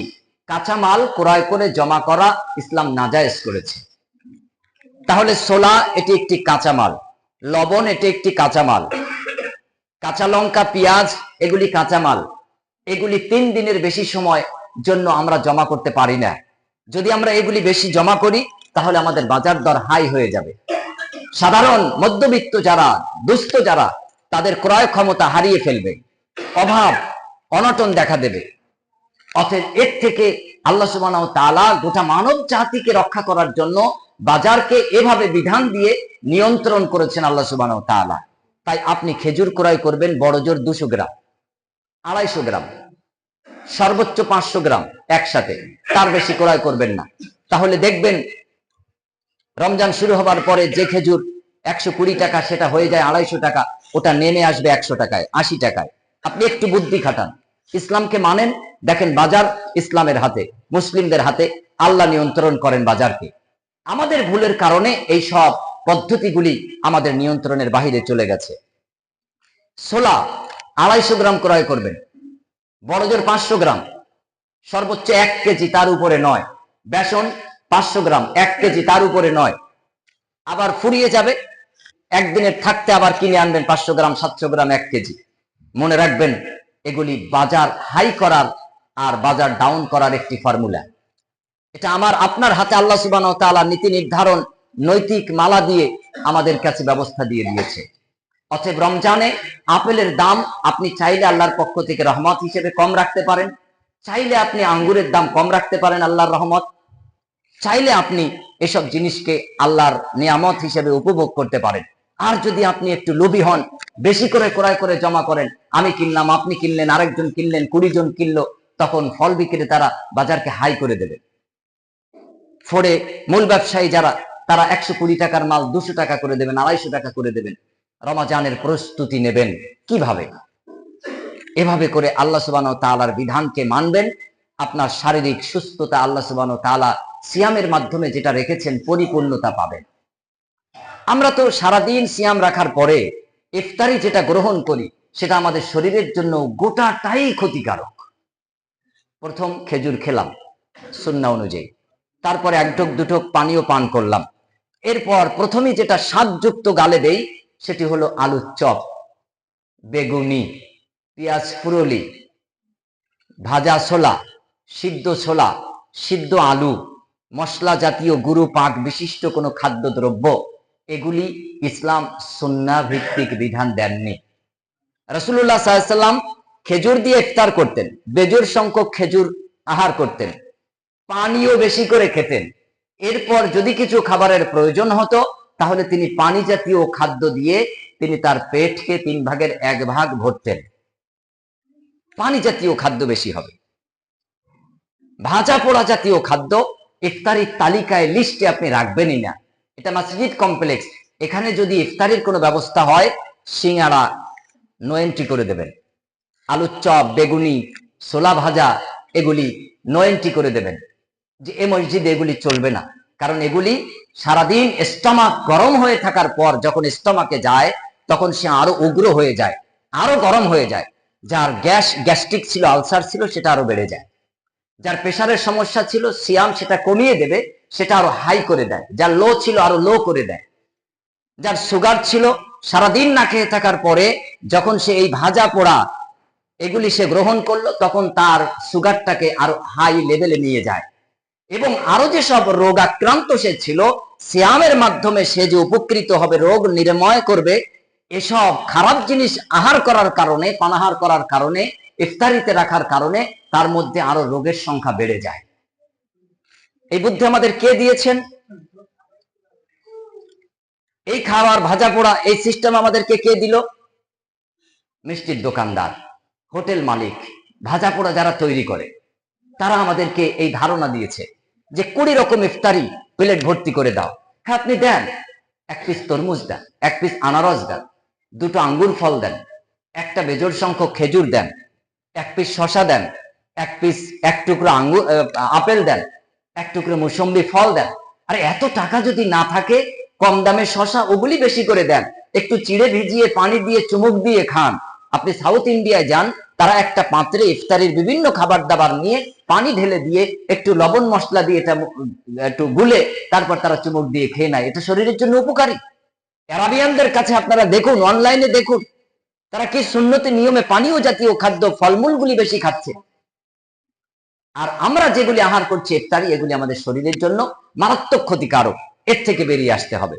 কাঁচামাল ক্রয় করে জমা করা ইসলাম নাজায়েজ করেছে। তাহলে ছোলা এটি একটি কাঁচামাল, লবণ এটি একটি কাঁচামাল, কাঁচা লঙ্কা পেঁয়াজ এগুলি কাঁচামাল। এগুলি 3 দিনের বেশি সময় জন্য আমরা জমা করতে পারি না। যদি আমরা এগুলি বেশি জমা করি, তাহলে আমাদের বাজার দর হাই হয়ে যাবে। সাধারণ মধ্যবিত্ত যারা, দুস্থ যারা, তাদের ক্রয় ক্ষমতা হারিয়ে ফেলবে, অভাব অনটন দেখা দেবে। অতএব এর থেকে আল্লাহ সুবহানাহু ওয়া তাআলা গোটা মানব জাতিকে রক্ষা করার জন্য বাজারকে এভাবে বিধান দিয়ে নিয়ন্ত্রণ করেছেন আল্লাহ সুবহানাহু ওয়া তাআলা। তাই আপনি খেজুর ক্রয় করবেন বড় জোর 200 গ্রাম, 250 গ্রাম, সর্বোচ্চ 500 গ্রাম একসাথে, তার বেশি ক্রয় করবেন না। তাহলে দেখবেন রমজান শুরু হবার পরে যে খেজুর 120 টাকা সেটা হয়ে যায় 250 টাকা, ওটা নেমে আসবে 100 টাকায়, 80 টাকায়। আপনি একটু বুদ্ধি খাটান, ইসলামকে মানেন, দেখেন বাজার ইসলামের হাতে, মুসলিমদের হাতে, আল্লাহ নিয়ন্ত্রণ করেন বাজারকে। আমাদের ভুলের কারণে এই সব পদ্ধতিগুলি আমাদের নিয়ন্ত্রণের বাহিরে চলে গেছে। ছোলা 250 গ্রাম ক্রয় করবেন, বড় জোর 500 গ্রাম, সর্বোচ্চ 1 কেজি, তার উপরে নয়। বেসন 500 গ্রাম, 1 কেজি, তার উপরে নয়। আবার ফুরিয়ে যাবে, একদিনের থাকতে আবার কিনে আনবেন 500 গ্রাম, 700 গ্রাম, 1 কেজি। মনে রাখবেন, এগুলি বাজার হাই করার আর বাজার ডাউন করার একটি ফর্মুলা। এটা আমার আপনার হাতে আল্লাহ সুবহানাহু ওয়া তাআলা নীতি নির্ধারণ, নৈতিক মালা দিয়ে আমাদের কাছে ব্যবস্থা দিয়ে দিয়েছে। অতএব রমজানে আপেলের দাম আপনি চাইলে আল্লাহর পক্ষ থেকে রহমত হিসেবে কম রাখতে পারেন, চাইলে আপনি আঙ্গুরের দাম কম রাখতে পারেন আল্লাহর রহমত, চাইলে আপনি এসব জিনিসকে আল্লাহর নিয়ামত হিসেবে উপভোগ করতে পারেন। আর যদি আপনি একটু লোভী হন, বেশি করে ক্রয় করে জমা করেন, আমি কিনলাম, আপনি কিনলেন, আরেকজন কিনলেন, 20 জন কিনলো, তখন ফল বিক্রেতারা বাজারকে হাই করে দেবে। ফোরে মূল ব্যবসায়ী যারা, তারা 120 টাকার মাল 200 টাকা করে দেবেন, 250 টাকা করে দেবেন। রমজানের প্রস্তুতি নেবেন কিভাবে? এভাবে করে আল্লাহ সুবহানাহু ওয়া তাআলার বিধানকে মানবেন। আপনার শারীরিক সুস্থতা আল্লাহ সুবহানাহু ওয়া তাআলা সিয়ামের মাধ্যমে যেটা রেখেছেন, পরিপূর্ণতা পাবেন। আমরা তো সারাদিন সিয়াম রাখার পরে ইফতারি যেটা গ্রহণ করি, সেটা আমাদের শরীরের জন্য গোটাটাই ক্ষতিকারক। প্রথম খেজুর খেলাম সুন্নাহ অনুযায়ী, তারপরে 1 ঢোক 2 ঢোক পানীয় পান করলাম। এরপর প্রথমেই যেটা স্বাদযুক্ত গালে দেই, সেটি হলো আলুর চপ, বেগুনি, পেঁয়াজ ফুরলি, ভাজা ছোলা, সিদ্ধ আলু, মশলা জাতীয় গুরু পাক বিশিষ্ট কোনো খাদ্যদ্রব্য, এগুলি ইসলাম সুন্নাহ ভিত্তিক বিধান দেননি। রাসূলুল্লাহ সাল্লাল্লাহু আলাইহি ওয়াসাল্লাম খেজুর দিয়ে ইফতার করতেন, বেজোড় সংখ্যক খেজুর আহার করতেন, পানিও বেশি করে খেতেন। এরপর যদি কিছু খাবারের প্রয়োজন হতো তাহলে তিনি পানি জাতীয় খাদ্য দিয়ে তিনি তার পেটকে 1/3 ভরতেন। পানি জাতীয় খাদ্য বেশি হবে। ভাজা পোড়া জাতীয় খাদ্য ইফতারির তালিকায় লিস্টে আপনি রাখবেনই না। এটা মসজিদ কমপ্লেক্স, এখানে যদি ইফতারির কোনো ব্যবস্থা হয়, সিঙ্গাড়া নো এন্ট্রি করে দেবেন, আলুর চপ, বেগুনি, ছোলা ভাজা এগুলি নো এন্ট্রি করে দেবেন, যে এই মসজিদে এগুলি চলবে না। কারণ এগুলি সারাদিন স্টমাক গরম হয়ে থাকার পর যখন স্টমাকে যায় তখন সে আরো উগ্র হয়ে যায়, আরো গরম হয়ে যায়। যার গ্যাস্ট্রিক ছিল, আলসার ছিল, সেটা আরো বেড়ে যায়। যার প্রেশারের সমস্যা ছিল, সিয়াম সেটা কমিয়ে দেবে, সেটা আরো হাই করে দেয়। যার লো ছিল আরো লো করে দেয়। যার সুগার ছিল, সারাদিন না খেয়ে থাকার পরে যখন সে এই ভাজা পোড়া এগুলি সে গ্রহণ করলো তখন তার সুগারটাকে আরো হাই লেভেলে নিয়ে যায়। এবং আরো যেসব রোগাক্রান্ত সে ছিল, সিয়ামের মাধ্যমে সে যে উপকৃত হবে, রোগ নিরাময় করবে, এসব খারাপ জিনিস আহার করার কারণে, পানাহার করার কারণে, ইফতারিতে রাখার কারণে তার মধ্যে আরো রোগের সংখ্যা বেড়ে যায়। এই বুদ্ধি আমাদের কে দিয়েছেন? এই খাবার ভাজা পোড়া এই সিস্টেম আমাদেরকে কে দিল? মিষ্টির দোকানদার, হোটেল মালিক, ভাজা পোড়া যারা তৈরি করে, তারা আমাদেরকে এই ধারণা দিয়েছে যে 20 রকম ইফতারি প্লেট ভর্তি করে দাও। হ্যাঁ, আপনি দেন, 1 পিস তরমুজ দেন, 1 পিস আনারস দেন, 2টো আঙ্গুর ফল দেন, একটা বেজোড় সংখ্যক খেজুর দেন, 1 পিস শশা দেন, 1 টুকরো আপেল দেন, 1 টুকরো মৌসুম্বি ফল দেন। আরে এত টাকা যদি না থাকে, কম দামের শশা ওগুলি বেশি করে দেন, একটু চিড়ে ভিজিয়ে পানি দিয়ে চুমুক দিয়ে খান। আপনি সাউথ ইন্ডিয়ায় যান, তারা একটা পাত্রে ইফতারির বিভিন্ন খাবার দাবার নিয়ে পানি ঢেলে দিয়ে একটু লবণ মশলা দিয়ে এটা একটু গুলে তারপর তারা চুমুক দিয়ে খেয়ে নেয়। এটা শরীরের জন্য উপকারী। আরাবিয়ানদের কাছে আপনারা দেখুন, অনলাইনে দেখুন, তারা কি সুন্নতি নিয়মে পানীয় জাতীয় খাদ্য, ফলমূলগুলি বেশি খাচ্ছে। আর আমরা যেগুলি আহার করছি ইফতারি, এগুলি আমাদের শরীরের জন্য মারাত্মক ক্ষতিকারক। এর থেকে বেরিয়ে আসতে হবে।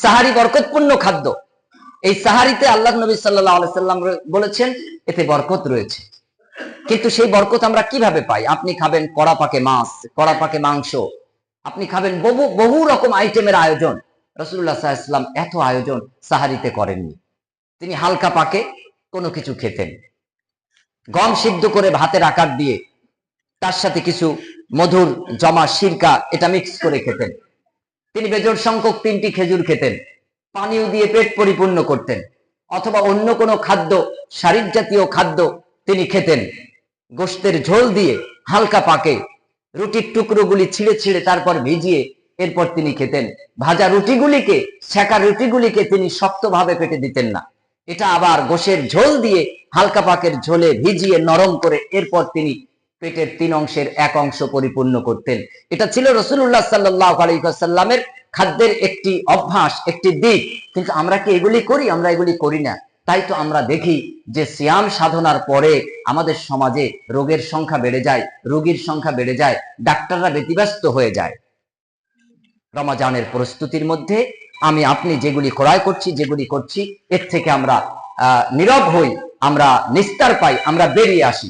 সাহারি বরকতপূর্ণ খাদ্য। এই সাহারিতে আল্লাহ নবী সাল্লাল্লাহু আলাইহি সাল্লাম বলেছেন এতে বরকত রয়েছে। কিন্তু সেই বরকত আমরা কিভাবে পাই? আপনি খাবেন কড়া পাকে মাছ, কড়া পাকে মাংস, আপনি খাবেন বহু রকম আইটেমের আয়োজন। রাসূলুল্লাহ সাল্লাল্লাহু আলাইহি ওয়াসাল্লাম এত আয়োজন সাহারিতে করেননি। তিনি হালকা পাকে কোনো কিছু খেতেন। গম সিদ্ধ করে ভাতের আকার দিয়ে তার সাথে কিছু মধুর জমা সিরকা এটা মিক্স করে খেতেন। তিনি বেজোড় সংখ্যক 3টি খেজুর খেতেন, পানীয় দিয়ে পেট পরিপূর্ণ করতেন। অথবা অন্য কোনো খাদ্য, শারীর জাতীয় খাদ্য তিনি খেতেন। গোশতের ঝোল দিয়ে হালকা পাকে রুটির টুকরোগুলি ছিঁড়ে ছিঁড়ে তারপর ভিজিয়ে এরপর তিনি খেতেন। ভাজা রুটিগুলিকে, সেঁকা রুটিগুলিকে তিনি শক্তভাবে পেটে দিতেন না। এটা আবার গোশের ঝোল দিয়ে হালকা পাকের ঝোলে ভিজিয়ে নরম করে এরপর তিনি পেটের 3 অংশের 1 অংশ পরিপূর্ণ করতেন। এটা ছিল রাসূলুল্লাহ সাল্লাল্লাহু আলাইহি ওয়াসাল্লামের খাদ্যের একটি অভ্যাস, একটি দিক। কিন্তু আমরা কি এগুলি করি? আমরা এগুলি করি না। তাই তো আমরা দেখি যে সিয়াম সাধনার পরে আমাদের সমাজে রোগের সংখ্যা বেড়ে যায়, রোগীর সংখ্যা বেড়ে যায়, ডাক্তাররা ব্যতিব্যস্ত হয়ে যায়। রমজানের প্রস্তুতির মধ্যে আমি আপনি যেগুলি ক্রয় করছি, যেগুলি করছি, এর থেকে আমরা নীরব হই, আমরা নিস্তার পাই, আমরা বেরিয়ে আসি।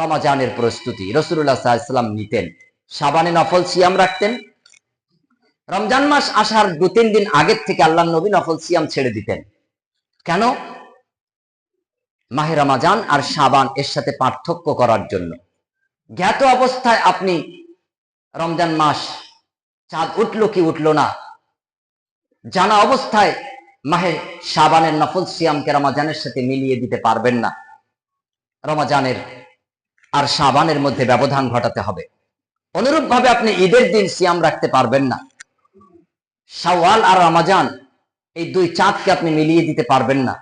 রমজানের প্রস্তুতি রাসূলুল্লাহ সাল্লাল্লাহু আলাইহি ওয়াসাল্লাম নিতেন। শাবানে নফল সিয়াম রাখতেন। রমজান মাস আসার 2-3 দিন আগের থেকে আল্লাহর নবী নফল সিয়াম ছেড়ে দিতেন। কেন? মাহে রমজান আর শাবান এর সাথে পার্থক্য করার জন্য। জ্ঞাত অবস্থায় আপনি রমজান মাস চাঁদ উঠলো কি উঠলো না জানা অবস্থায় মাহে শাবানের নফল সিয়ামকে রমজানের সাথে মিলিয়ে দিতে পারবেন না। রমজানের আর শাবানের মধ্যে ব্যবধান ঘটাতে হবে। অনুরূপ ভাবে আপনি ঈদের দিন সিয়াম রাখতে পারবেন না। শাওয়াল আর রমজান এই 2 চাঁদকে আপনি মিলিয়ে দিতে পারবেন না।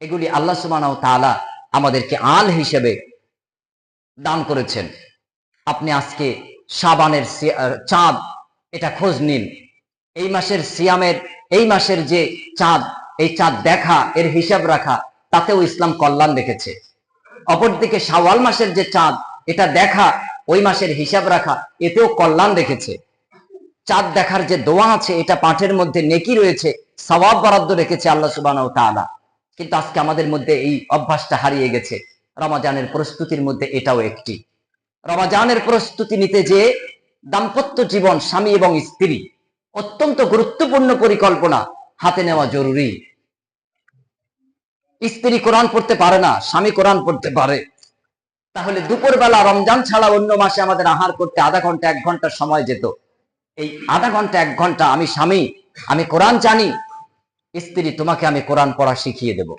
এগুলি আল্লাহ সুবহানাহু ওয়া তাআলা আমাদেরকে আল হিসেবে দান করেছেন। আপনি আজকে শাবানের চাঁদ এটা খোঁজ নিন। এই মাসের সিয়ামের, এই মাসের যে চাঁদ, এই চাঁদ দেখা, এর হিসাব রাখা, তাতেও ইসলাম কল্যাণ রেখেছে। অপরদিকে শাওয়াল মাসের যে চাঁদ এটা দেখা, ওই মাসের হিসাব রাখা, এতেও কল্যাণ রেখেছে। চাঁদ দেখার যে দোয়া আছে এটা পাঠের মধ্যে নেকি রয়েছে, সওয়াব বরাদ্দ রেখেছে আল্লাহ সুবহানাহু ওয়া তাআলা। কিন্তু আজকে আমাদের মধ্যে এই অভ্যাসটা হারিয়ে গেছে। রমাজানের প্রস্তুতির মধ্যে এটাও একটি। রমাজানের প্রস্তুতি নিতে যে দাম্পত্য জীবন, স্বামী এবং স্ত্রী, অত্যন্ত গুরুত্বপূর্ণ পরিকল্পনা হাতে নেওয়া জরুরি। স্ত্রী কোরআন পড়তে পারে না, স্বামী কোরআন পড়তে পারে, তাহলে দুপুরবেলা রমজান ছাড়া অন্য মাসে আমাদের আহার করতে আধা ঘন্টা 1 ঘন্টা সময় যেত। এই আধা ঘন্টা 1 ঘন্টা আমি স্বামী, আমি কোরআন জানি, স্ত্রী তোমাকে আমি কোরআন পড়া শিখিয়ে দেব।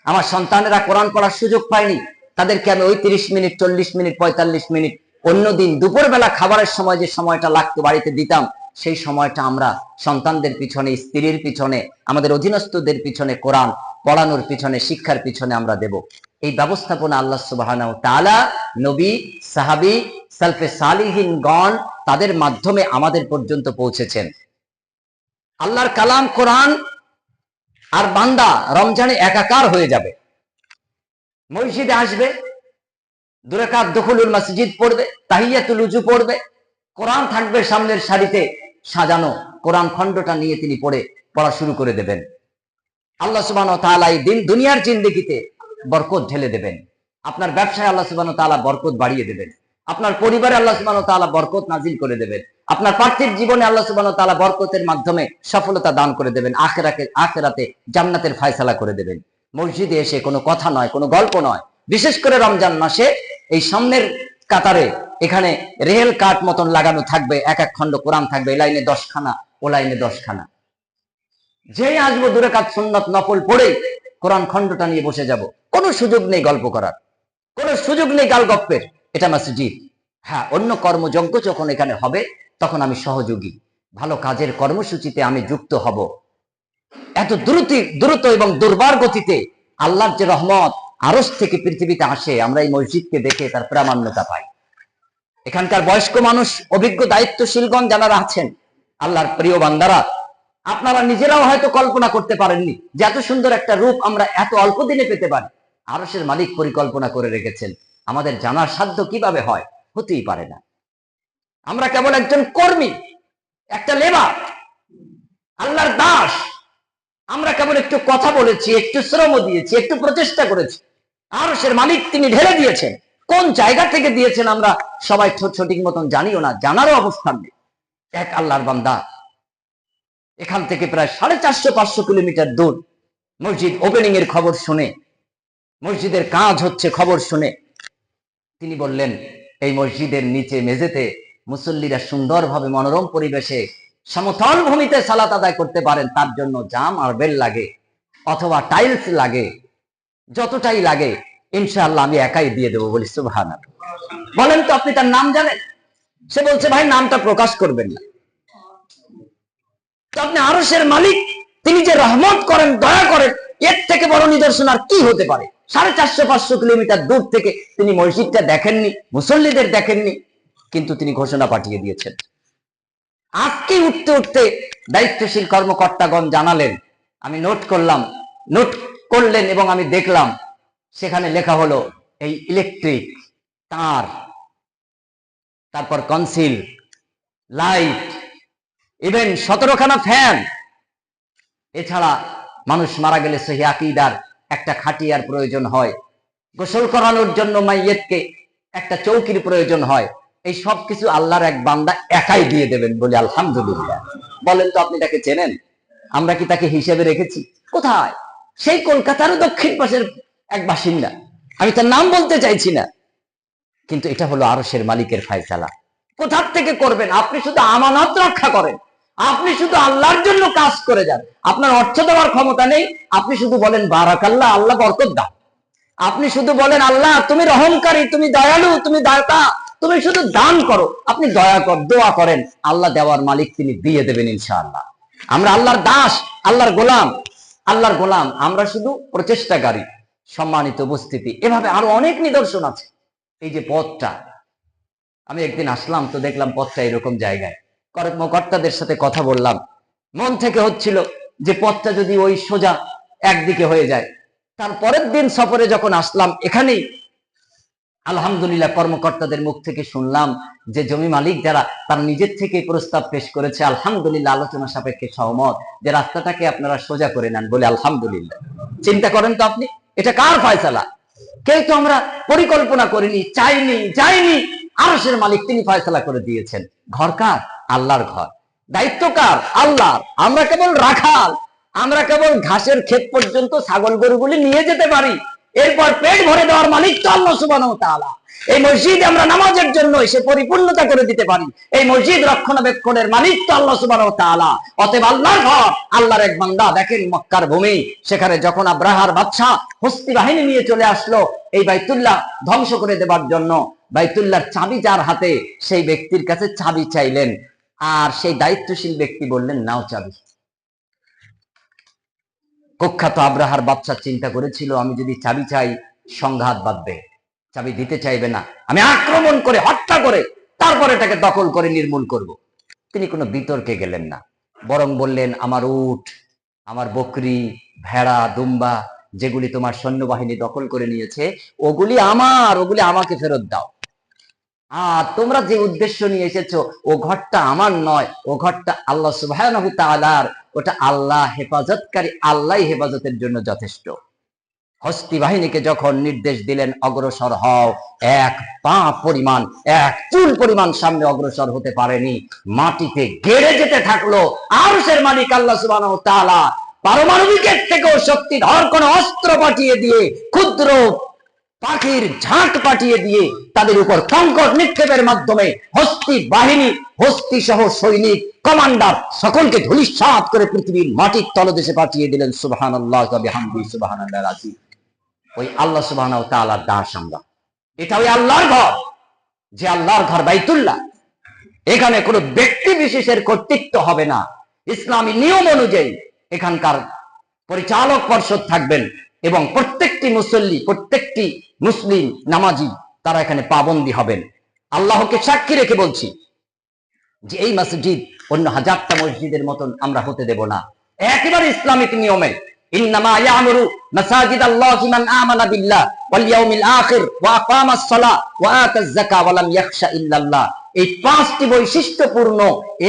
আমার সন্তানেরা কোরআন পড়ার সুযোগ পায়নি, তাদেরকে আমি ওই 30 মিনিট, 40 মিনিট, 45 মিনিট অন্যদিন দুপুরবেলা খাবারের সময় যে সময়টা লাগতো বাড়িতে দিতাম, সেই সময়টা আমরা সন্তানদের পিছনে, স্ত্রীর পিছনে, আমাদের অধীনস্থদের পিছনে, কোরআন পড়ানোর পিছনে, শিক্ষার পিছনে আমরা দেব। এই ব্যবস্থাপনা আল্লাহ সুবহানাহু ওয়া তাআলা নবী, সাহাবী, সালফে সালিহিন গণ তাদের মাধ্যমে আমাদের পর্যন্ত পৌঁছেছেন। আল্লাহর কালাম কোরআন আর বান্দা রমজানে একাকার হয়ে যাবে। মসজিদে আসবে, 2 রাকাত দুখুলুল মসজিদ পড়বে, তাহিয়াতুল উজু পড়বে, কোরআন থাকবে সামনের সারিতে সাজানো, কোরআন খণ্ডটা নিয়ে তিনি পড়া শুরু করে দেবেন। আল্লাহ সুবহানাহু ওয়া তাআলা এই দিন দুনিয়ার জিন্দেগিতে বরকত ঢেলে দেবেন। আপনার ব্যবসায় আল্লাহ সুবহানাহু ওয়া তাআলা বরকত বাড়িয়ে দেবেন। আপনার পরিবারে আল্লাহ সুবহানাহু ওয়া তাআলা বরকত নাজিল করে দেবেন। আপনার পার্থিব জীবনে আল্লাহ সুবহানাহু ওয়া তাআলা বরকতের মাধ্যমে সফলতা দান করে দেবেন। আখিরাতে জান্নাতের ফয়সালা করে দেবেন। মসজিদে এসে কোনো কথা নয়, কোনো গল্প নয়। বিশেষ করে রমজান মাসে এই সামনের কাতারে এখানে রেল কাট মতন লাগানো থাকবে, এক খণ্ড কোরআন থাকবে, এই লাইনে 10 খানা, ও লাইনে 10 খানা। যেই আসবো 2 রাকাত সুন্নাত নফল পড়ে কোরআন খণ্ডটা নিয়ে বসে যাব। কোনো সুযোগ নেই গল্প করার, কোনো সুযোগ নেই গালগপ্পের। এটা মসজিদ। হ্যাঁ, অন্য কর্মযজ্ঞ যখন এখানে হবে তখন আমি সহযোগী, ভালো কাজের কর্মসূচিতে আমি যুক্ত হব। এত দ্রুত এবং দুর্বার গতিতে আল্লাহর যে রহমত আরশ থেকে পৃথিবীতে আসে, আমরা এই মসজিদকে দেখে তার প্রামাণ্যতা পাই। এখানকার বয়স্ক মানুষ, অভিজ্ঞ দায়িত্বশীলগণ যারা আছেন, আল্লাহর প্রিয় বান্দারা, আপনারা নিজেরাও হয়তো কল্পনা করতে পারেননি যে এত সুন্দর একটা রূপ আমরা এত অল্প দিনে পেতে পারি। আরশের মালিক পরিকল্পনা করে রেখেছেন। আমাদের জানার সাধ্য কিভাবে হয়? হতেই পারে না। আমরা কেবল একজন কর্মী, একটা লেবার, আল্লাহর দাস। আমরা কেবল একটু কথা বলেছি, একটু শ্রম দিয়েছি, একটু প্রচেষ্টা করেছি। আরশের মালিক তিনি ঢেলে দিয়েছেন। কোন জায়গা থেকে দিয়েছেন আমরা সবাই সঠিক মতন জানিও না, জানারও অবস্থান নেই। এক আল্লাহর বান্দা এখান থেকে প্রায় 450-500 কিলোমিটার দূর মসজিদ ওপেনিং এর খবর শুনে, মসজিদের কাজ হচ্ছে খবর শুনে তিনি বললেন, এই মসজিদের নিচে মেঝেতে মুসল্লিরা সুন্দরভাবে মনোরম পরিবেশে সমতল ভূমিতে সালাত আদায় করতে পারেন, তার জন্য যা মার্বেল লাগে অথবা টাইলস লাগে, যতটাই লাগে ইনশাআল্লাহ আমি একাই দিয়ে দেবো। বলি সুবহানাল্লাহ। বলেন তো আপনি তার নাম জানেন? সে বলছে ভাই নামটা প্রকাশ করবেন না। তো আপনি আরশের মালিক, তিনি যে রহমত করেন, দয়া করেন, এর থেকে বড় নিদর্শন আর কি হতে পারে? 450-500 কিলোমিটার দূর থেকে তিনি মসজিদটা দেখেননি, মুসল্লিদের দেখেননি, কিন্তু তিনি ঘোষণা পাঠিয়ে দিয়েছেন। আজকে উঠতে উঠতে দায়িত্বশীল কর্মকর্তাগণ জানালেন, আমি নোট করলেন এবং আমি দেখলাম সেখানে লেখা হলো এই ইলেকট্রিক তার, তারপর কনসিল লাইট, ইভেন 17খানা ফ্যান। এছাড়া মানুষ মারা গেলে সহিহ আকীদার একটা খাটিয়ার প্রয়োজন হয়, গোসল করানোর জন্য মাইয়েতকে একটা চৌকির প্রয়োজন হয়। এই সব কিছু আল্লাহর এক বান্দা একাই দিয়ে দেবেন। বলি আলহামদুলিল্লাহ। বলেন তো আপনি তাকে চেনেন? আমরা কি তাকে হিসেবে রেখেছি? কোথায়? সেই কলকাতার দক্ষিণ পাশের এক বাসিন্দা, আমি তার নাম বলতে চাইছি না, কিন্তু এটা হলো আরশের মালিকের ফয়সালা। কোথা থেকে করবেন? আপনি শুধু আমানত রক্ষা করেন, আপনি শুধু আল্লাহর জন্য কাজ করে যান। আপনার অর্থ দেওয়ার ক্ষমতা নেই, আপনি শুধু বলেন বারাকাল্লাহ, আল্লাহ বরকত দাও। আপনি শুধু বলেন আল্লাহ তুমি রহমকারী, তুমি দয়ালু, তুমি দাতা, তুমি শুধু দান করো। আপনি দোয়া করেন, আল্লাহ দেওয়ার মালিক, তিনি দিয়ে দেবেন ইনশাআল্লাহ। আমরা আল্লাহর দাস, আল্লাহর গোলাম, আমরা শুধু প্রচেষ্টাকারী। সম্মানিত উপস্থিতি, এভাবে আরো অনেক নিদর্শন আছে। এই যে পথটা, আমি একদিন আসলাম তো দেখলাম পথটা এরকম জায়গায়, কর্মকর্তাদের সাথে কথা বললাম, মন থেকে হচ্ছিল যে পথটা যদি ওই সোজা একদিকে হয়ে যায়। তারপরের দিন সফরে যখন আসলাম, এখানেই আলহামদুলিল্লাহ কর্মকর্তাদের মুখ থেকে শুনলাম যে জমি মালিক যারা তারা নিজের থেকে প্রস্তাব পেশ করেছে, আলহামদুলিল্লাহ আলোচনা সাপেক্ষে সহমত যে রাস্তাটাকে আপনারা সোজা করে নেন, বলে আলহামদুলিল্লাহ। চিন্তা করেন তো আপনি, এটা কার ফয়সালা? কেউ তো আমরা পরিকল্পনা করিনি, চাইনি, যাইনি, আরশের মালিক তিনি ফয়সালা করে দিয়েছেন। ঘর কার? আল্লাহর ঘর। দায়িত্ব কার? আল্লাহর। আমরা কেবল রাখাল, আমরা কেবল ঘাসের ক্ষেত পর্যন্ত ছাগল গরুগুলি নিয়ে যেতে পারি, এরপর পেট ভরে দেওয়ার মালিক তো আল্লাহ সুবহানাহু ওয়া তাআলা। এই মসজিদ আমরা নামাজের জন্য এসে পরিপূর্ণতা করে দিতে পারি, এই মসজিদ রক্ষণাবেক্ষণের মালিক তো আল্লাহ সুবহানাহু ওয়া তাআলা। অতএব আল্লাহর ঘর, আল্লাহর এক বান্দা। দেখেন মক্কার ভূমি, সেখানে যখন আব্রাহার বাদশা হস্তি বাহিনী নিয়ে চলে আসলো এই বাইতুল্লাহ ধ্বংস করে দেবার জন্য, বাইতুল্লাহর চাবি যার হাতে সেই ব্যক্তির কাছে চাবি চাইলেন, আর সেই দায়িত্বশীল ব্যক্তি বললেন নাও চাবি। কুখ্যাত আব্রাহার বাদশা চিন্তা করেছিল আমি যদি চাবি চাই সংঘাত বাঁধবে, চাবি দিতে চাইবে না, আমি আক্রমণ করে হত্যা করে তারপরে এটাকে দখল করে নির্মূল করব। তিনি কোনো বিতর্কে গেলেন না, বরং বললেন আমার উট, আমার বকরি, ভেড়া, দুম্বা যেগুলি তোমার সৈন্যবাহিনী দখল করে নিয়েছে ওগুলি আমার, ওগুলি আমাকে ফেরত দাও। আর তোমরা যে উদ্দেশ্য নিয়ে এসেছো ও ঘরটা আমার নয়, ও ঘরটা আল্লাহ সুবহানাহু ওয়া তাআলার, ওটা আল্লাহ হেফাজতকারী, আল্লাহ হেফাজতের জন্য যথেষ্ট। হস্তি বাহিনীকে যখন নির্দেশ দিলেন অগ্রসর হও, এক পা পরিমাণ, এক চুল পরিমাণ সামনে অগ্রসর হতে পারেনি, মাটিতে গেড়ে যেতে থাকলো। আরশের মালিক আল্লাহ সুবহানাহু ওয়া তাআলা পারমাণবিকের থেকেও শক্তিধর কোন অস্ত্র পাঠিয়ে দিয়ে, ক্ষুদ্র পাখির ঝাঁক পাঠিয়ে দিয়ে তাদের উপর কঙ্কর নিক্ষেপের মাধ্যমে হস্তি বাহিনী, হস্তি সহ সৈনিক, কমান্ডার সকলকে ধূলিসাৎ করে পৃথিবীর মাটির তলদেশে পাঠিয়ে দিলেন। সুবহানাল্লাহ ওয়া বিহামদিহি সুবহানাল্লাহিল আযীম। ওই আল্লাহ সুবহানাহু ওয়া তাআলার দাস আমরা। এটা ওই আল্লাহর ঘর, যে আল্লাহর ঘর বাইতুল্লাহ। এখানে কোনো ব্যক্তি বিশেষের কর্তৃত্ব হবে না। ইসলামী নিয়ম অনুযায়ী এখানকার পরিচালক পর্ষদ থাকবেন এবং প্রত্যেকটি মুসল্লি, প্রত্যেকটি মুসলিম নামাজি তারা এখানে পাবন্দী হবেন। আল্লাহকে সাক্ষী রেখে বলছি যে এই মসজিদ অন্য হাজারটা মসজিদের মতন আমরা হতে দেব না। একেবারে ইসলামিক নিয়মে ইন্নামা ইয়ামুরু মাসাজিদ আল্লাহি মান আমানা বিল্লাহ ওয়াল ইয়াউমিল আখির ওয়া আকামাস সালাহ ওয়া আতাজ যাকাত ওয়া লাম ইয়াখশা ইল্লাল্লাহ। এই পাঁচটি বৈশিষ্ট্যপূর্ণ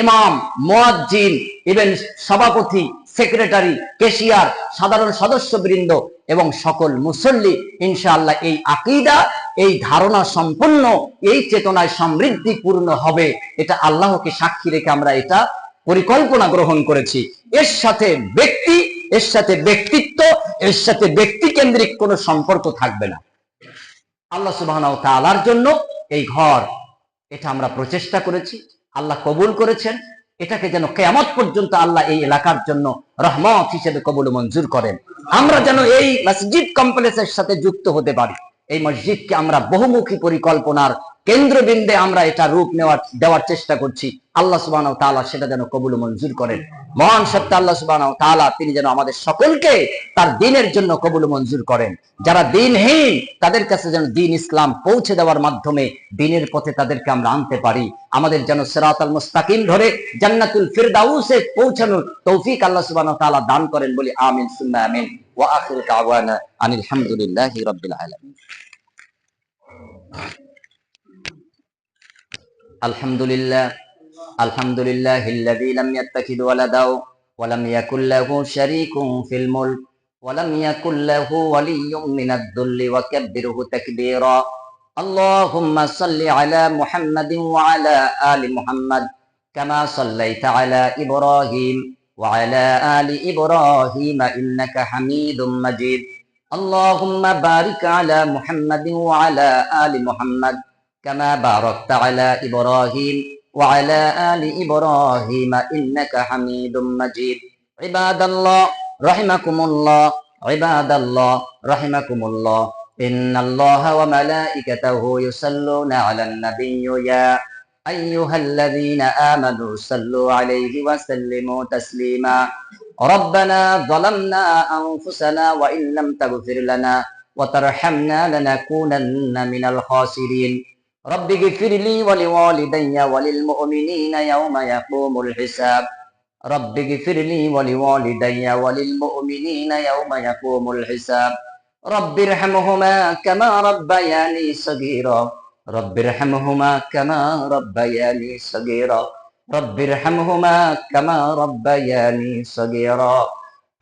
ইমাম, মুয়াজ্জিন, ইভেন সভাপতি, সেক্রেটারি, ক্যাশিয়ার, সাধারণ সদস্যবৃন্দ এবং সকল মুসল্লি ইনশাআল্লাহ এই আকীদা, এই ধারণা সম্পন্ন, এই চেতনায় সমৃদ্ধিপূর্ণ হবে। এটা আল্লাহকে সাক্ষী রেখে আমরা এটা পরিকল্পনা গ্রহণ করেছি। এর সাথে ব্যক্তি, এর সাথে ব্যক্তিত্ব, এর সাথে ব্যক্তি কেন্দ্রিক কোনো সম্পর্ক থাকবে না। আল্লাহ সুবহানাহু ওয়া তাআলার জন্য এই ঘর, এটা আমরা প্রচেষ্টা করেছি, আল্লাহ কবুল করেছেন। এটাকে যেন কিয়ামত পর্যন্ত আল্লাহ এই এলাকার জন্য রহমত হিসেবে কবুল মঞ্জুর করেন। আমরা যেন এই মসজিদ কমপ্লেক্সের সাথে যুক্ত হতে পারি। এই মসজিদকে আমরা বহুমুখী পরিকল্পনার কেন্দ্রবিন্দে আমরা এটা রূপ দেওয়ার চেষ্টা করছি। আল্লাহ সুবহানাহু ওয়া তাআলা সেটা যেন কবুল মঞ্জুর করেন। মহান সত্য আল্লাহ সুবহানাহু ওয়া তাআলা তিনি যেন আমাদের সকলকে তার দ্বীনের জন্য কবুল মঞ্জুর করেন। যারা দ্বীনহীন তাদের কাছে যেন দ্বীন ইসলাম পৌঁছে দেওয়ার মাধ্যমে দ্বীনের পথে তাদেরকে আমরা আনতে পারি। আমাদের যেন সিরাতাল মুস্তাকিম ধরে জান্নাতুল ফিরদাউসে পৌঁছানোর তৌফিক আল্লাহ সুবহানাহু ওয়া তাআলা দান করেন বলি আমিন সুম্মা আমিন। ওয়া আখিরু দাওয়ানা আনিল হামদুলিল্লাহি রাব্বিল আলামিন। আলহামদুলিল্লাহ, আলহামদুলিল্লাহিল্লাযী লাম ইয়াত্তাখিদ ওয়ালাদা ওয়া লাম ইয়াকুল লাহু শারীকুন ফিল মুলক ওয়া লাম ইয়াকুল লাহু ওয়ালিয়্যুম মিনাদ দুল্লি ওয়া কাব্বিরহু তাকবীরা। আল্লাহুম্মা সাল্লি আলা মুহাম্মাদিন ওয়া আলা আলি মুহাম্মাদ কামা সাল্লাইতা আলা ইব্রাহিম ওয়া আলা আলি ইব্রাহিম ইন্নাকা হামিদুম মাজিদ। আল্লাহুম্মা বারিক আলা মুহাম্মাদিন ওয়া আলা আলি মুহাম্মাদ كما باركت على إبراهيم وعلى آل إبراهيم إنك حميد مجيد. عباد الله رحمكم الله، عباد الله رحمكم الله، إن الله وملائكته يصلون على النبي يا أيها الذين آمنوا صلوا عليه وسلموا تسليما. ربنا ظلمنا أنفسنا وإن لم تغفر لنا وترحمنا لنكونن من الخاسرين. رب اغفر لي ولوالدي وللمؤمنين يوم يقوم الحساب. رب اغفر لي ولوالدي وللمؤمنين يوم يقوم الحساب. رب ارحمهما كما ربياني صغيرا رب ارحمهما كما ربياني صغيرا رب ارحمهما كما ربياني صغيرا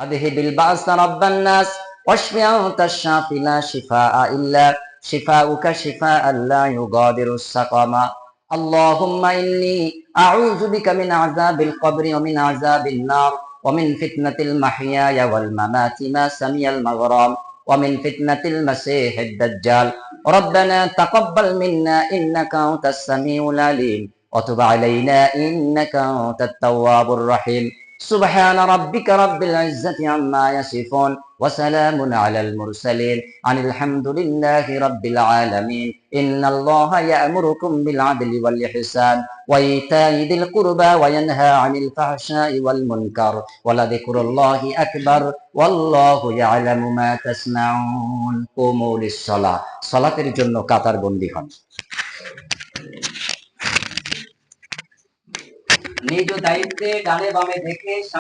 أذهب البأس رب الناس واشف أنت الشافي لا شفاء إلا شفاؤك شفاء لا يغادر سقما اللهم إني أعوذ بك من عذاب القبر ومن عذاب النار ومن فتنة المحيا والممات ما سمي المغرام ومن فتنة المسيح الدجال ربنا تقبل منا إنك أنت السميع العليم وتب علينا إنك أنت التواب الرحيم سبحان ربك رب العزة عما يصفون وسلام على المرسلين عن الحمد لله رب العالمين إن الله يأمركم بالعدل والإحسان وإيتاء ذي القربى وينهى عن الفحشاء والمنكر ولذكر الله أكبر والله يعلم ما تسمعون قوموا للصلاة صلاة জন্য কাতার বন্দী হন নিজ দায়িত্বে ডানে বামে দেখে